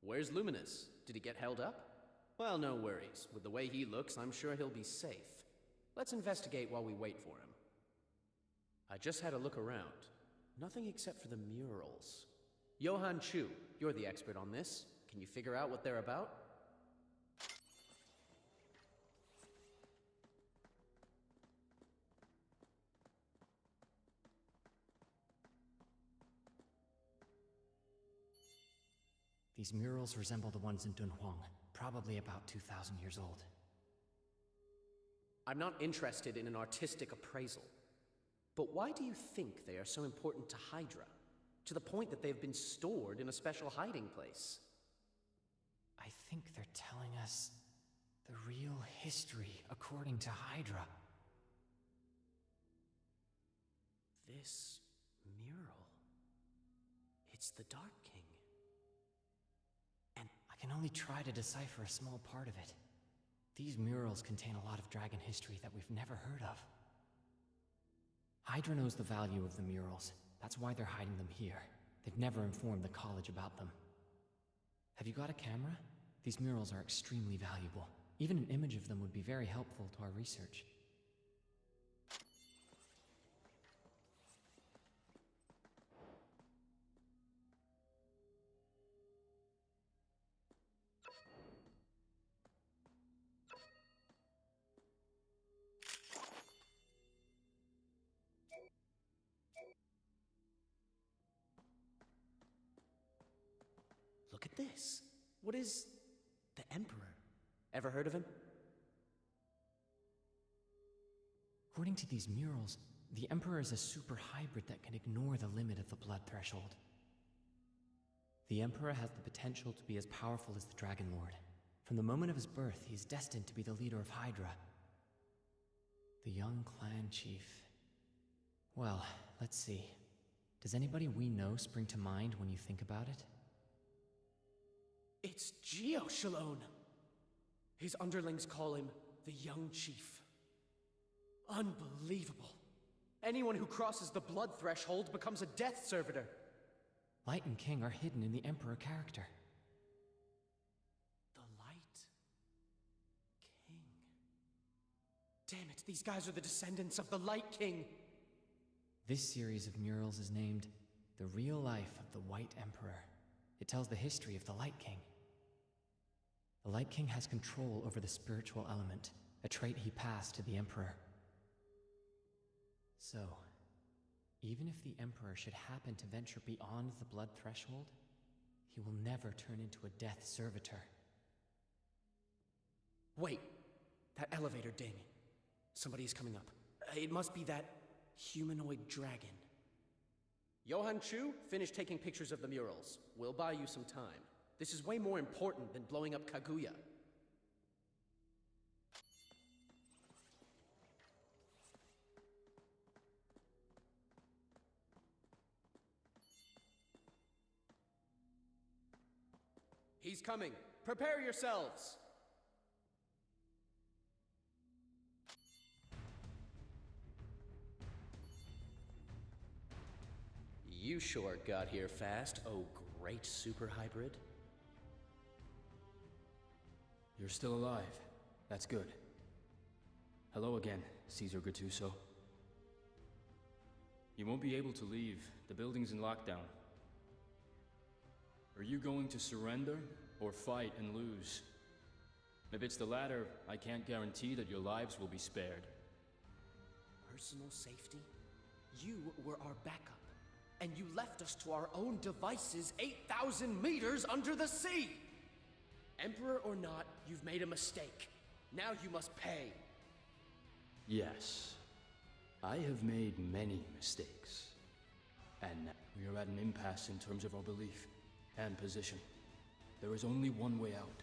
Where's Luminous? Did he get held up? Well, no worries. With the way he looks, I'm sure he'll be safe. Let's investigate while we wait for him. I just had a look around. Nothing except for the murals. Johan Chu, you're the expert on this. Can you figure out what they're about? These murals resemble the ones in Dunhuang, probably about 2,000 years old. I'm not interested in an artistic appraisal. But why do you think they are so important to Hydra? To the point that they've been stored in a special hiding place? I think they're telling us the real history according to Hydra. This mural... It's the Dark King. I can only try to decipher a small part of it. These murals contain a lot of dragon history that we've never heard of. Hydra knows the value of the murals. That's why they're hiding them here. They've never informed the college about them. Have you got a camera? These murals are extremely valuable. Even an image of them would be very helpful to our research. Look at this. What is the Emperor? Ever heard of him? According to these murals, the Emperor is a super hybrid that can ignore the limit of the blood threshold. The Emperor has the potential to be as powerful as the Dragon Lord. From the moment of his birth, he is destined to be the leader of Hydra. The young clan chief. Well, let's see. Does anybody we know spring to mind when you think about it? It's Geoshalone! His underlings call him the Young Chief. Unbelievable. Anyone who crosses the blood threshold becomes a death servitor. Light and King are hidden in the Emperor character. The Light King. Damn it, these guys are the descendants of the Light King. This series of murals is named The Real Life of the White Emperor. It tells the history of the Light King. The Light King has control over the spiritual element, a trait he passed to the Emperor. So, even if the Emperor should happen to venture beyond the blood threshold, he will never turn into a death servitor. Wait, that elevator ding. Somebody is coming up. It must be that humanoid dragon. Johann Chu, finish taking pictures of the murals. We'll buy you some time. This is way more important than blowing up Kaguya. He's coming. Prepare yourselves! You sure got here fast, oh great super hybrid. You're still alive. That's good. Hello again, Caesar Gattuso. You won't be able to leave. The building's in lockdown. Are you going to surrender, or fight and lose? If it's the latter, I can't guarantee that your lives will be spared. Personal safety? You were our backup, and you left us to our own devices 8,000 meters under the sea! Emperor or not, you've made a mistake. Now you must pay. Yes. I have made many mistakes. And we are at an impasse in terms of our belief and position. There is only one way out.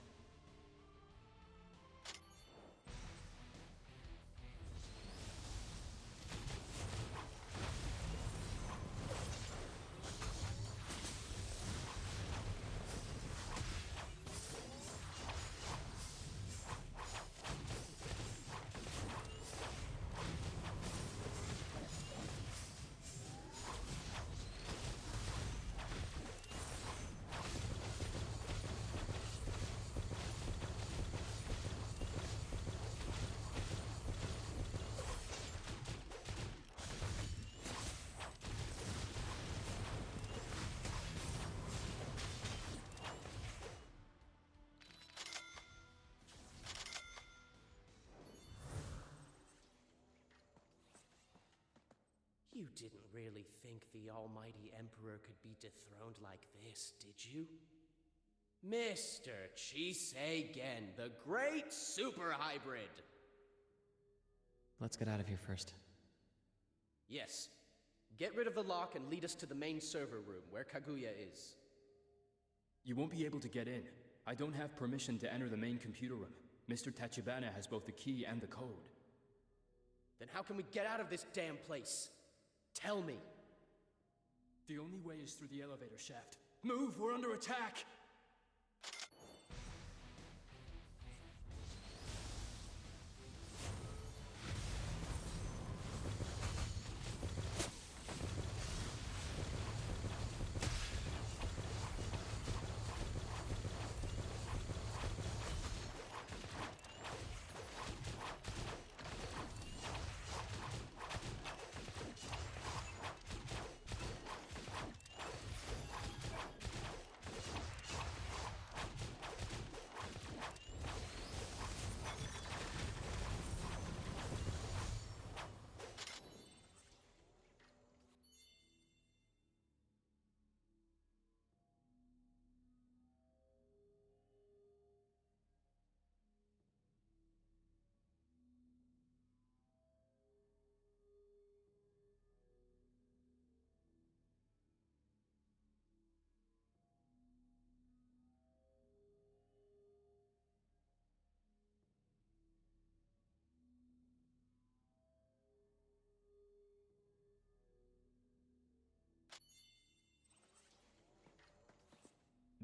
You didn't really think the almighty Emperor could be dethroned like this, did you? Mr. Chiseigen, the great super hybrid! Let's get out of here first. Yes. Get rid of the lock and lead us to the main server room, where Kaguya is. You won't be able to get in. I don't have permission to enter the main computer room. Mr. Tachibana has both the key and the code. Then how can we get out of this damn place? Tell me. The only way is through the elevator shaft. Move, we're under attack!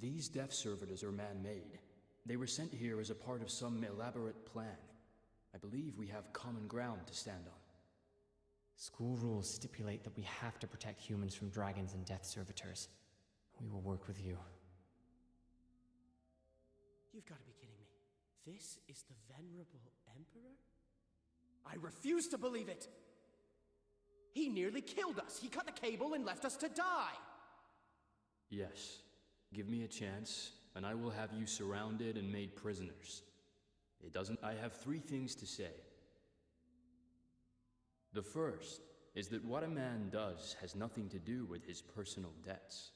These death servitors are man-made. They were sent here as a part of some elaborate plan. I believe we have common ground to stand on. School rules stipulate that we have to protect humans from dragons and death servitors. We will work with you. You've got to be kidding me. This is the venerable Emperor? I refuse to believe it! He nearly killed us! He cut the cable and left us to die! Yes. Give me a chance, and I will have you surrounded and made prisoners. I have 3 things to say. The first is that what a man does has nothing to do with his personal debts.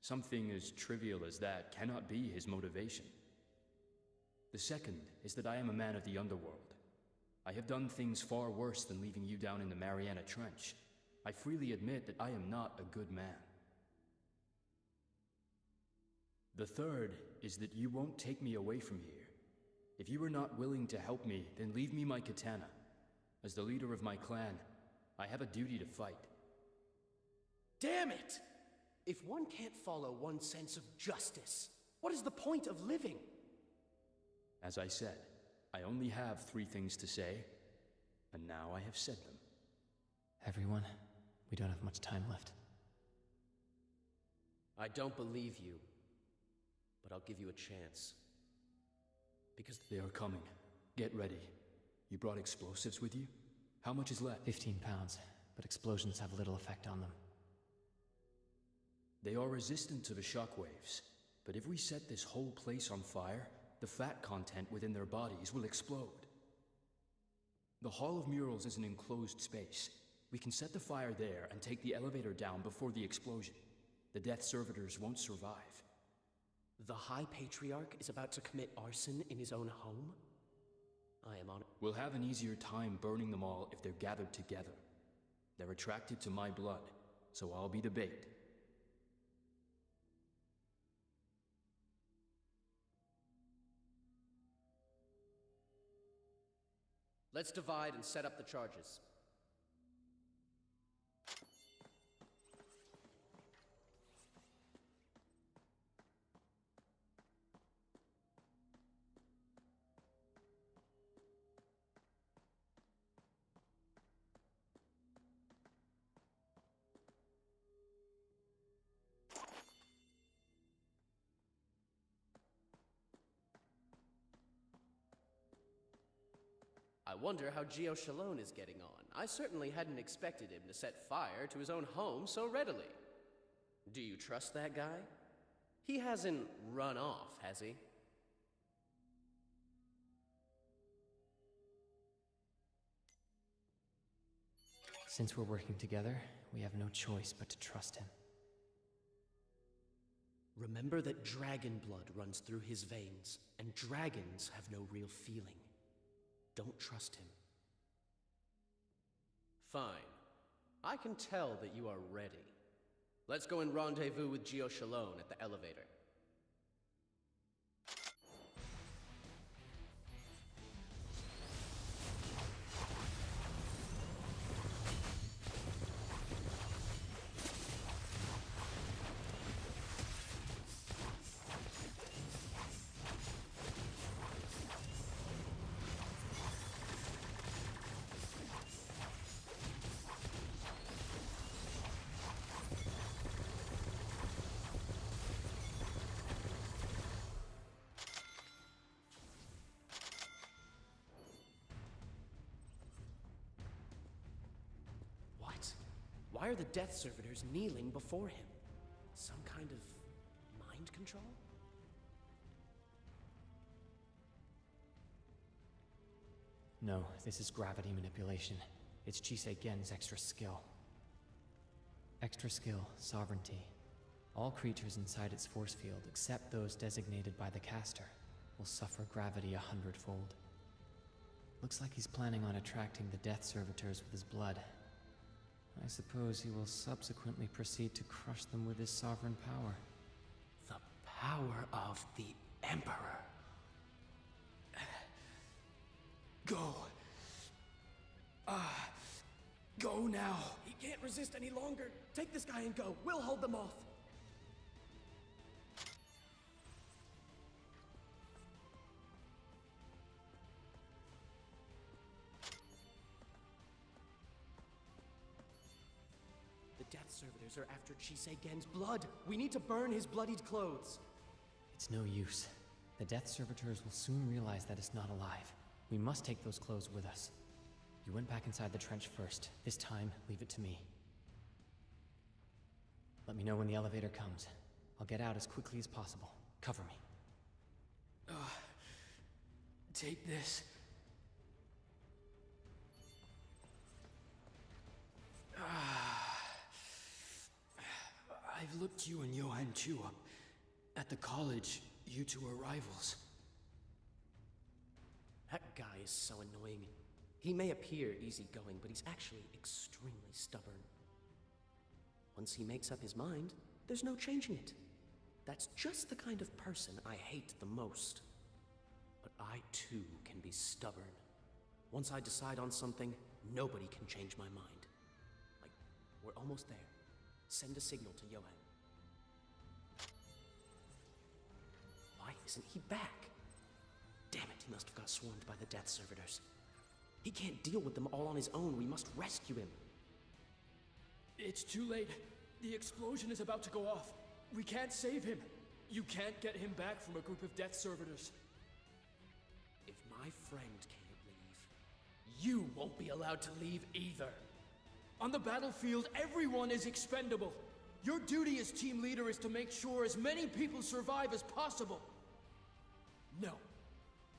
Something as trivial as that cannot be his motivation. The second is that I am a man of the underworld. I have done things far worse than leaving you down in the Mariana Trench. I freely admit that I am not a good man. The third is that you won't take me away from here. If you are not willing to help me, then leave me my katana. As the leader of my clan, I have a duty to fight. Damn it! If one can't follow one's sense of justice, what is the point of living? As I said, I only have 3 things to say, and now I have said them. Everyone, we don't have much time left. I don't believe you, but I'll give you a chance. Because they are coming. Get ready. You brought explosives with you? How much is left? 15 pounds, but explosions have little effect on them. They are resistant to the shockwaves, but if we set this whole place on fire, the fat content within their bodies will explode. The Hall of Murals is an enclosed space. We can set the fire there and take the elevator down before the explosion. The death servitors won't survive. The High Patriarch is about to commit arson in his own home? I am on it. We'll have an easier time burning them all if they're gathered together. They're attracted to my blood, so I'll be the bait. Let's divide and set up the charges. I wonder how Gio Shalone is getting on. I certainly hadn't expected him to set fire to his own home so readily. Do you trust that guy? He hasn't run off, has he? Since we're working together, we have no choice but to trust him. Remember that dragon blood runs through his veins, and dragons have no real feeling. Don't trust him. Fine. I can tell that you are ready. Let's go and rendezvous with Gio Shalone at the elevator. Why are the Death Servitors kneeling before him? Some kind of mind control? No, this is gravity manipulation. It's Chisei Gen's extra skill. Extra skill, sovereignty. All creatures inside its force field, except those designated by the caster, will suffer gravity 100-fold. Looks like he's planning on attracting the Death Servitors with his blood. I suppose he will subsequently proceed to crush them with his sovereign power. The power of the Emperor. Go. Go now. He can't resist any longer. Take this guy and go. We'll hold them off. Death Servitors are after Chiseigen's blood. We need to burn his bloodied clothes. It's no use. The Death Servitors will soon realize that it's not alive. We must take those clothes with us. You went back inside the trench first. This time, leave it to me. Let me know when the elevator comes. I'll get out as quickly as possible. Cover me. Take this. I've looked you and Johan too up. At the college, you two are rivals. That guy is so annoying. He may appear easygoing, but he's actually extremely stubborn. Once he makes up his mind, there's no changing it. That's just the kind of person I hate the most. But I too can be stubborn. Once I decide on something, nobody can change my mind. Like, we're almost there. Send a signal to Johan. Why isn't he back? Damn it, he must have got swarmed by the Death Servitors. He can't deal with them all on his own. We must rescue him. It's too late. The explosion is about to go off. We can't save him. You can't get him back from a group of Death Servitors. If my friend can't leave, you won't be allowed to leave either. On the battlefield, everyone is expendable. Your duty as team leader is to make sure as many people survive as possible. No,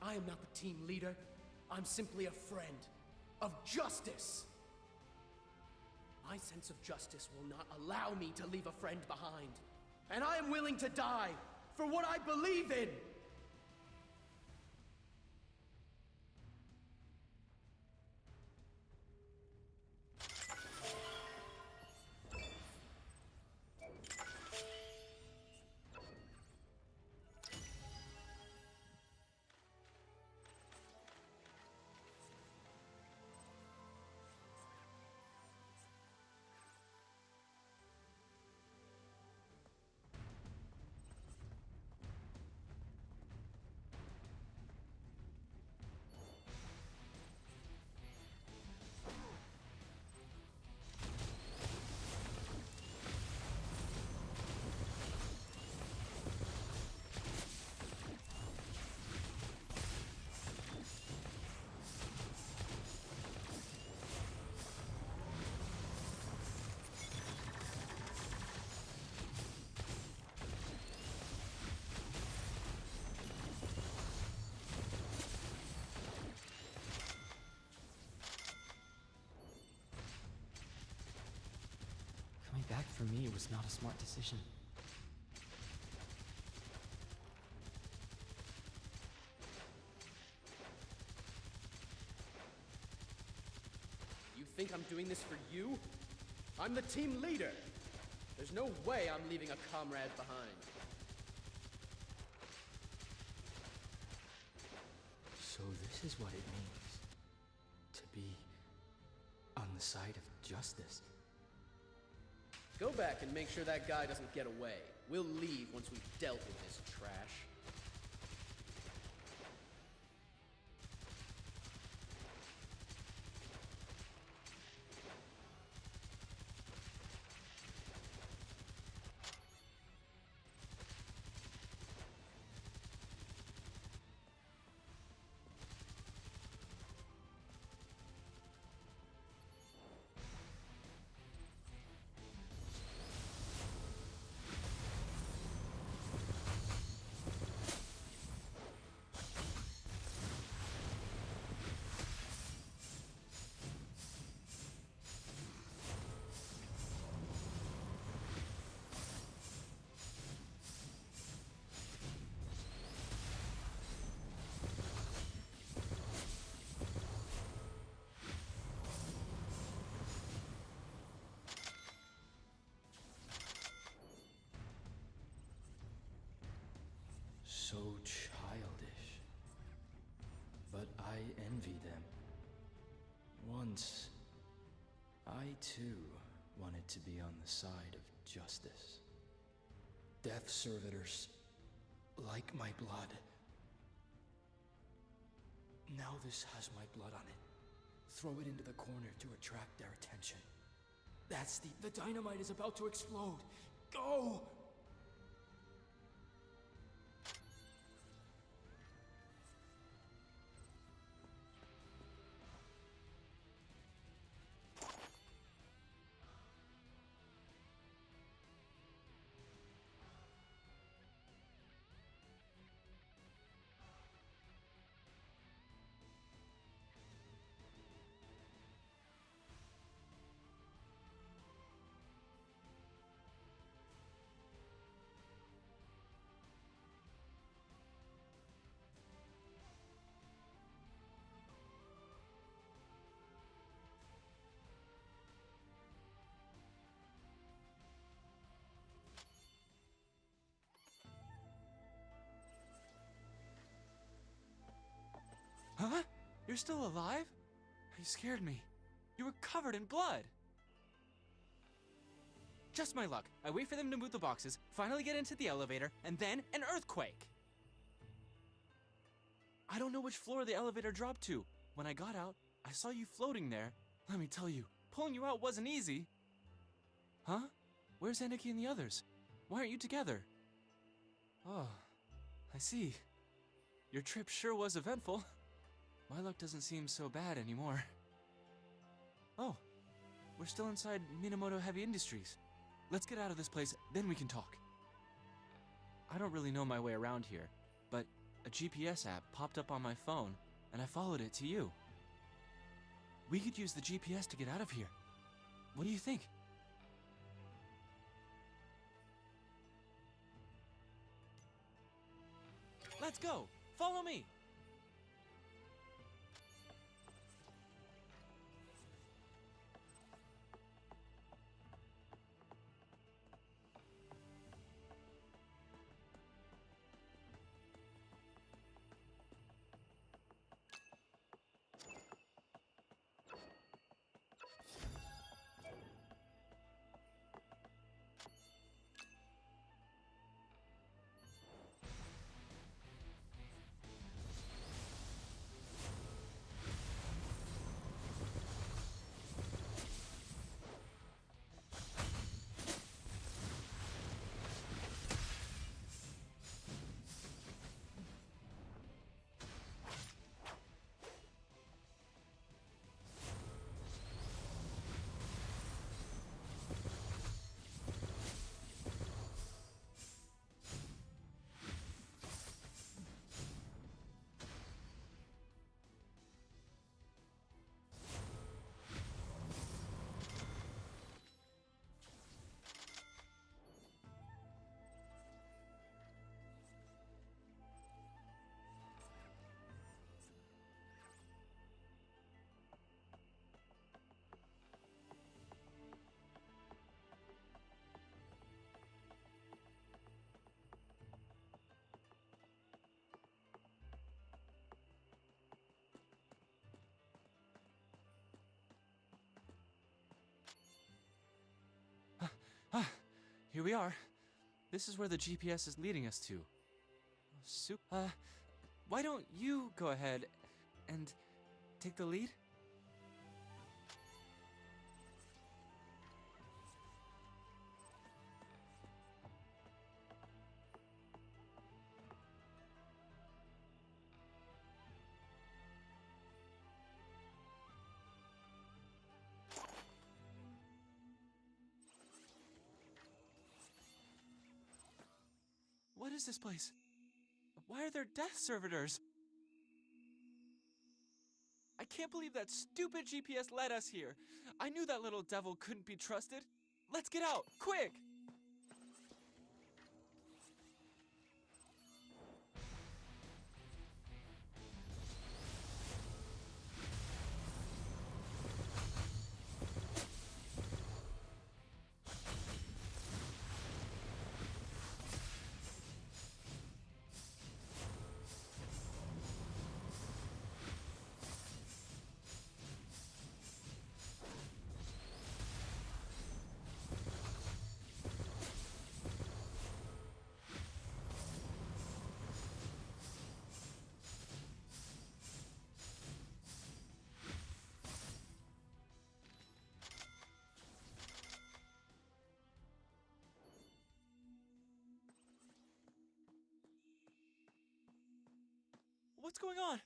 I am not the team leader. I'm simply a friend of justice. My sense of justice will not allow me to leave a friend behind. And I am willing to die for what I believe in. Coming back for me was not a smart decision. You think I'm doing this for you? I'm the team leader. There's no way I'm leaving a comrade behind. So this is what it means to be on the side of justice. Go back and make sure that guy doesn't get away. We'll leave once we've dealt with this trash. So childish. But I envy them. Once, I too wanted to be on the side of justice. Death Servitors, like my blood. Now this has my blood on it. Throw it into the corner to attract their attention. That's the dynamite is about to explode. Go! Huh? You're still alive? You scared me. You were covered in blood. Just my luck. I wait for them to move the boxes, finally get into the elevator, and then an earthquake. I don't know which floor the elevator dropped to. When I got out, I saw you floating there. Let me tell you, pulling you out wasn't easy. Huh? Where's Aniki and the others? Why aren't you together? Oh, I see. Your trip sure was eventful. My luck doesn't seem so bad anymore. Oh, we're still inside Minamoto Heavy Industries. Let's get out of this place, then we can talk. I don't really know my way around here, but a GPS app popped up on my phone, and I followed it to you. We could use the GPS to get out of here. What do you think? Let's go! Follow me! Here we are. This is where the GPS is leading us to. Why don't you go ahead and take the lead? What is this place? Why are there death servitors? I can't believe that stupid GPS led us here. I knew that little devil couldn't be trusted. Let's get out, quick! What's going on?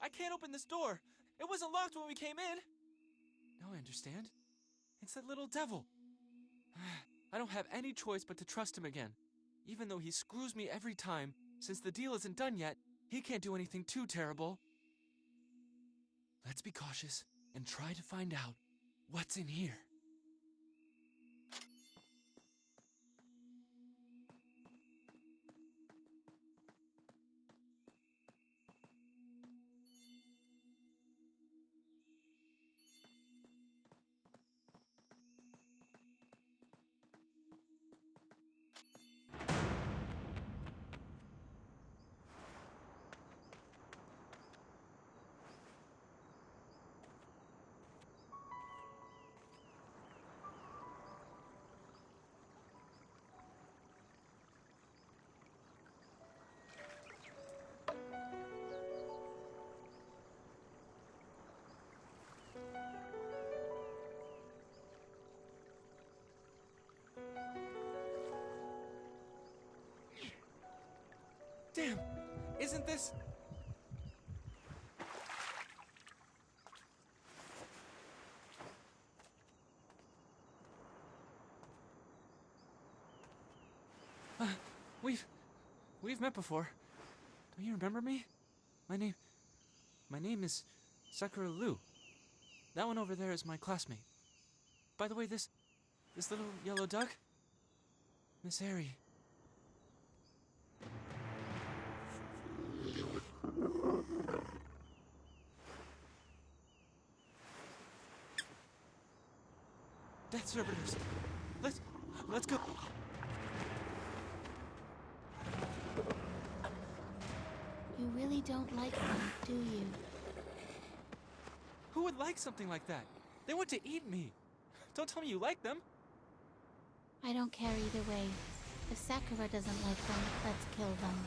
I can't open this door. It wasn't locked when we came in. Now I understand. It's that little devil. I don't have any choice but to trust him again. Even though he screws me every time, since the deal isn't done yet, he can't do anything too terrible. Let's be cautious and try to find out what's in here. Damn! Isn't this... We've met before. Don't you remember me? My name is Sakura Lu. That one over there is my classmate. By the way, this little yellow duck? Miss Airy. Death Servitors! Let's go! You really don't like them, do you? Who would like something like that? They want to eat me! Don't tell me you like them! I don't care either way. If Sakura doesn't like them, let's kill them.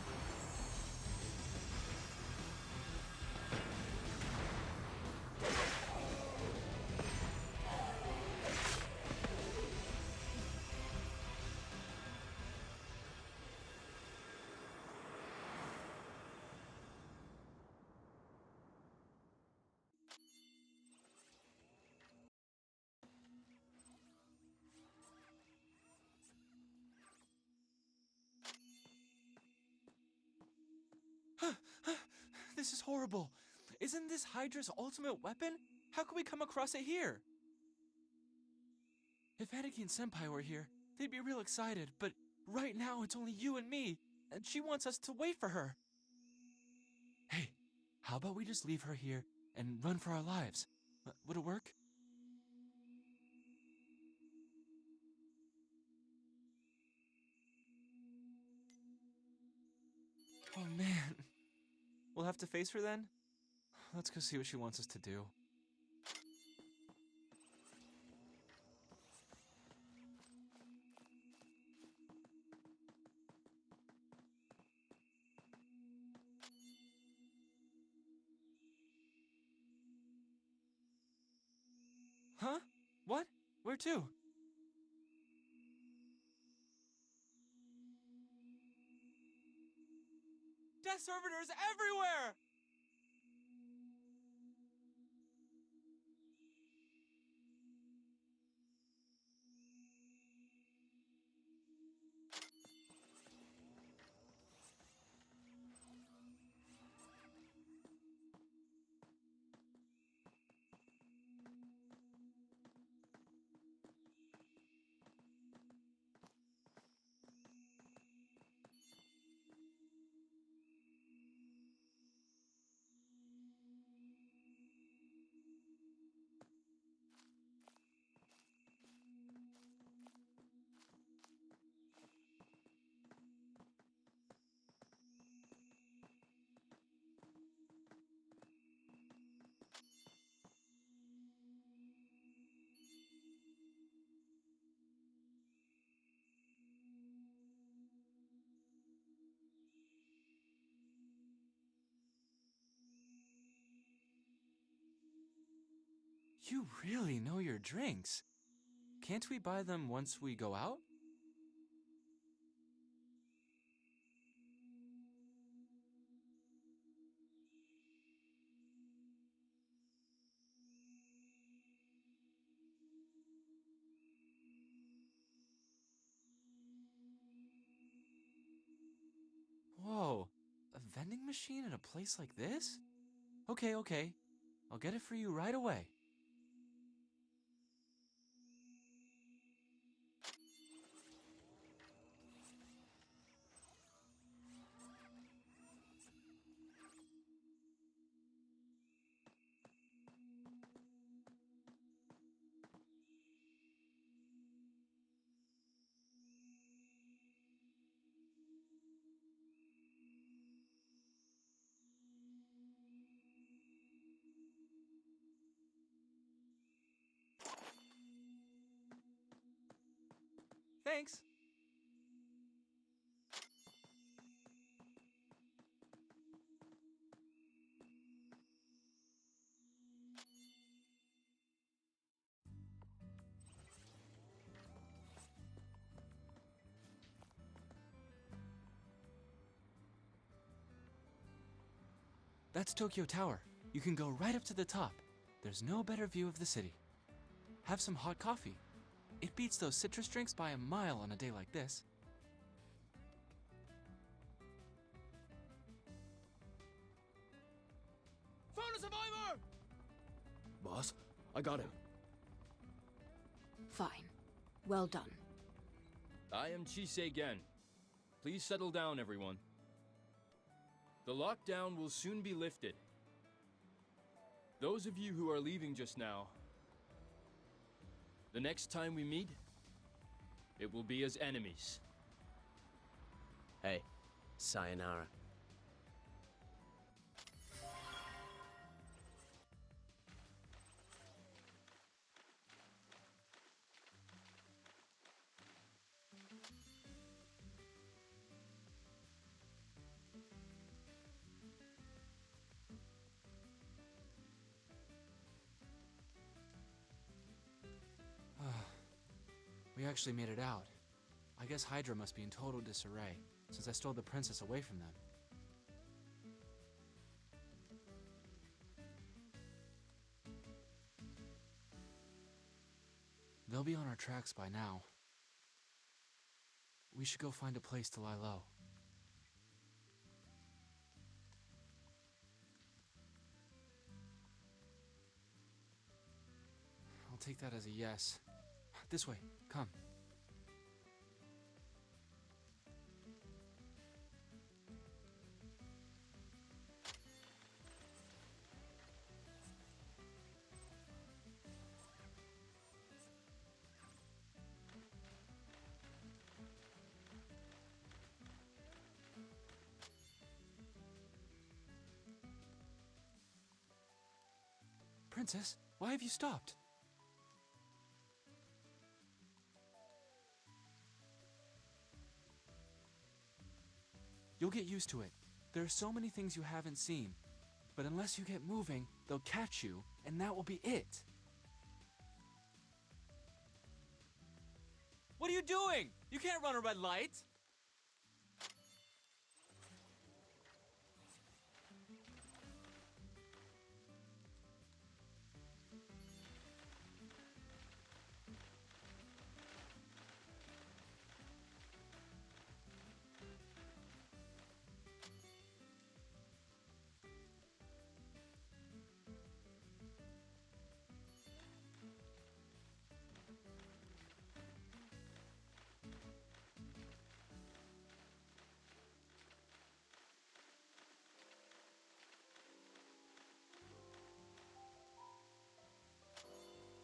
This is horrible. Isn't this Hydra's ultimate weapon? How could we come across it here? If Aniki and Senpai were here, they'd be real excited, but right now it's only you and me, and she wants us to wait for her. Hey, how about we just leave her here and run for our lives? Would it work? Oh man. We'll have to face her then? Let's go see what she wants us to do. Huh? What? Where to? Death Servitors everywhere! You really know your drinks. Can't we buy them once we go out? vending machine in a place like this? Okay, okay. I'll get it for you right away. Thanks. That's Tokyo Tower. You can go right up to the top. There's no better view of the city. Have some hot coffee. It beats those citrus drinks by a mile on a day like this. Found a survivor! Boss, I got him. Fine. Well done. I am Chisei Gen. Please settle down, everyone. The lockdown will soon be lifted. Those of you who are leaving just now, the next time we meet, it will be as enemies. Hey, sayonara. We actually made it out. I guess Hydra must be in total disarray, since I stole the princess away from them. They'll be on our tracks by now. We should go find a place to lie low. I'll take that as a yes. This way, come. Princess, why have you stopped? You'll get used to it. There are so many things you haven't seen. But unless you get moving, they'll catch you, and that will be it. What are you doing? You can't run a red light!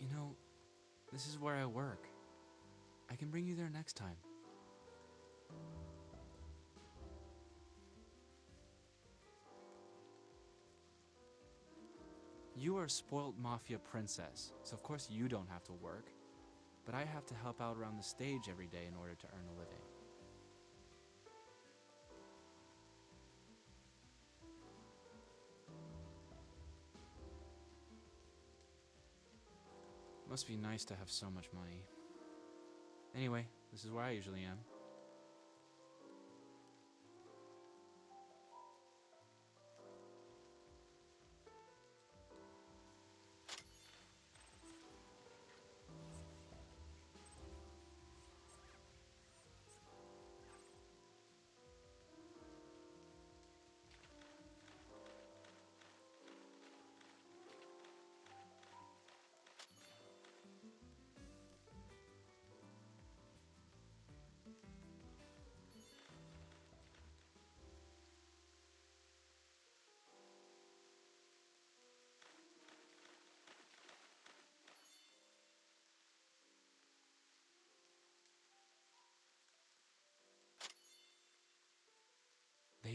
You know, this is where I work. I can bring you there next time. You are a spoiled mafia princess, so of course you don't have to work. But I have to help out around the stage every day in order to earn a living. Must be nice to have so much money. Anyway, this is where I usually am.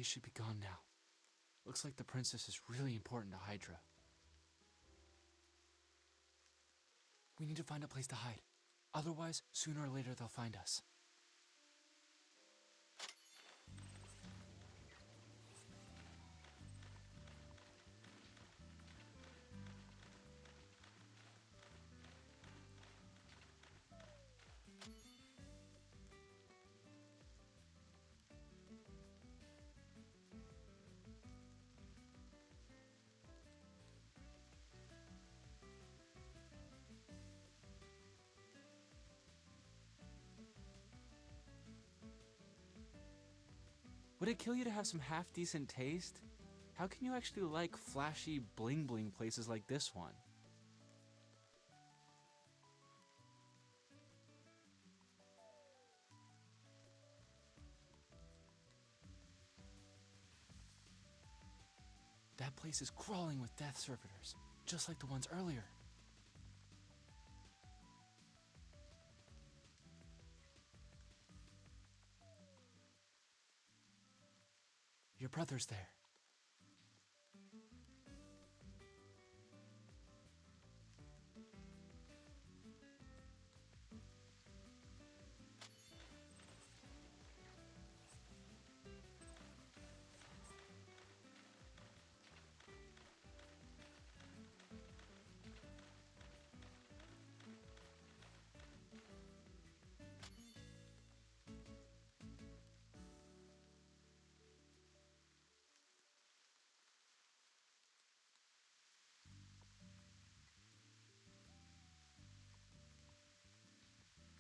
They should be gone now. Looks like the princess is really important to Hydra. We need to find a place to hide. Otherwise, sooner or later they'll find us. Would it kill you to have some half-decent taste? How can you actually like flashy bling-bling places like this one? That place is crawling with death servitors, just like the ones earlier. Your brother's there.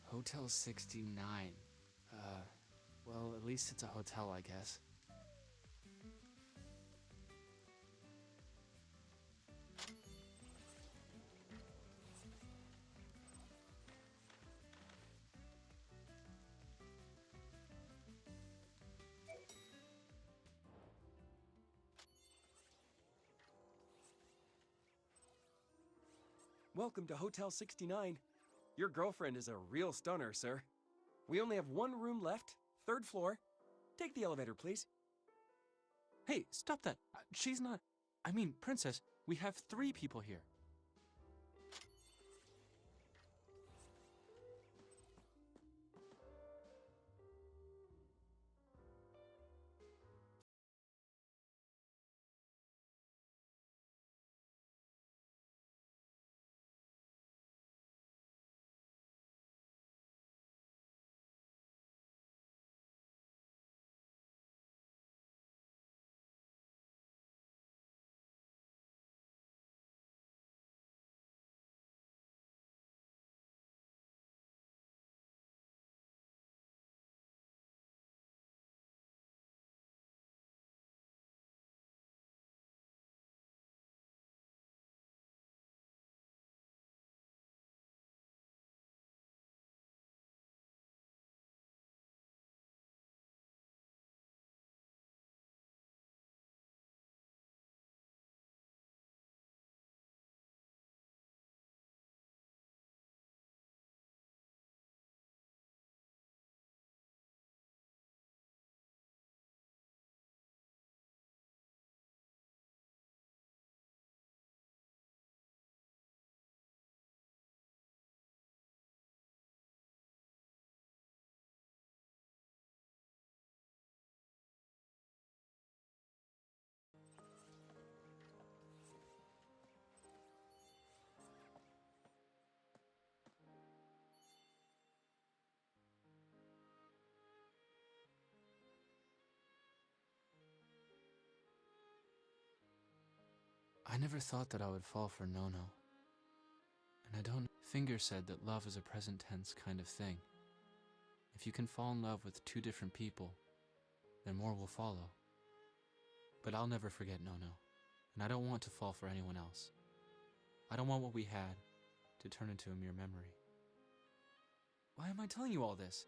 Hotel 69. Well, at least it's a hotel, I guess. Welcome to Hotel 69. Your girlfriend is a real stunner, sir. We only have one room left, 3rd floor. Take the elevator, please. Hey, stop that. She's not... I mean, princess, we have 3 people here. I never thought that I would fall for Nono. And I don't... Finger said that love is a present tense kind of thing. If you can fall in love with 2 different people, then more will follow. But I'll never forget Nono, and I don't want to fall for anyone else. I don't want what we had to turn into a mere memory. Why am I telling you all this?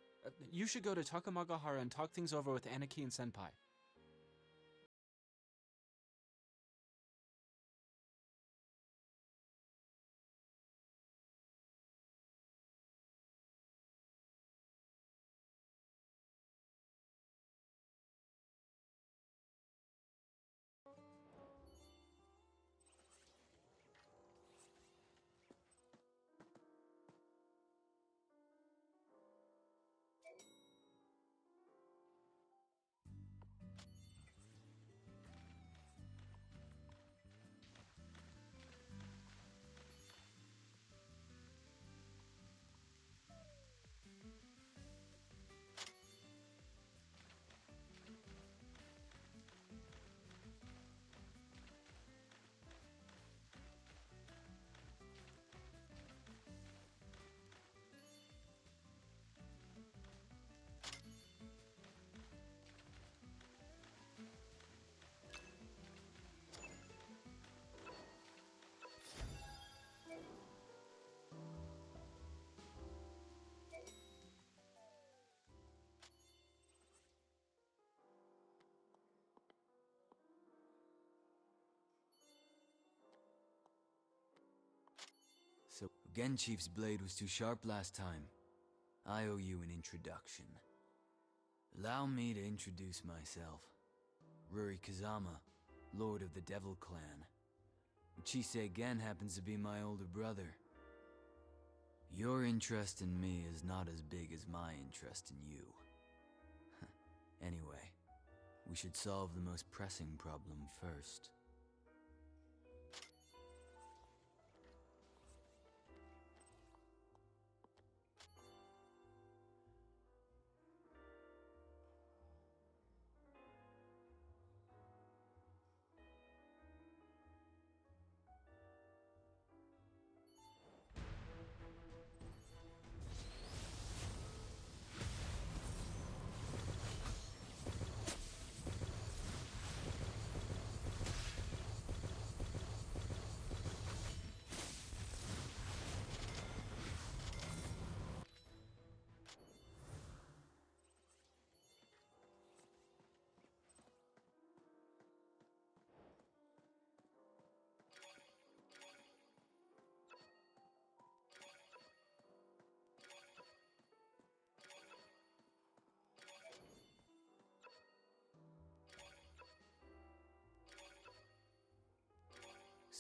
You should go to Takamagahara and talk things over with Aniki and Senpai. Gen Chief's blade was too sharp last time. I owe you an introduction. Allow me to introduce myself. Ruri Kazama, Lord of the Devil Clan. Uchise Gen happens to be my older brother. Your interest in me is not as big as my interest in you. Anyway, we should solve the most pressing problem first.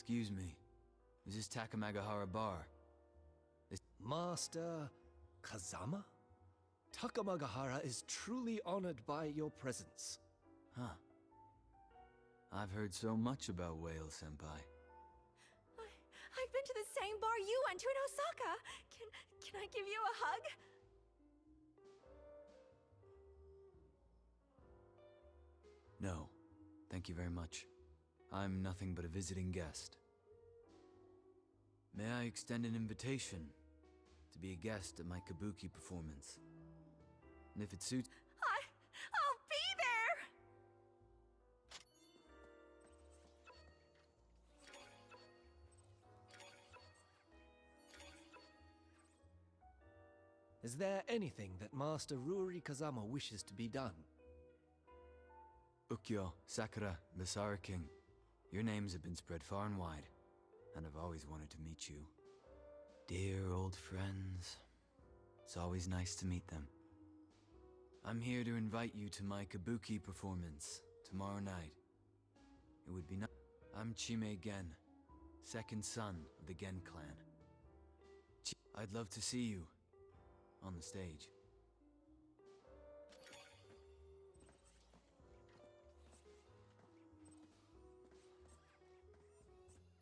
Excuse me, is this Takamagahara Bar? Master Kazama? Takamagahara is truly honored by your presence. Huh. I've heard so much about Whale Senpai. I've been to the same bar you went to in Osaka. Can I give you a hug? No, thank you very much. I'm nothing but a visiting guest. May I extend an invitation to be a guest at my kabuki performance? And if it suits... I'll be there! Is there anything that Master Ruri Kazama wishes to be done? Ukyo, Sakura, Basara King. Your names have been spread far and wide, and I've always wanted to meet you. Dear old friends. It's always nice to meet them. I'm here to invite you to my kabuki performance tomorrow night. It would be nice. I'm Chime Gen, second son of the Gen clan. I'd love to see you on the stage.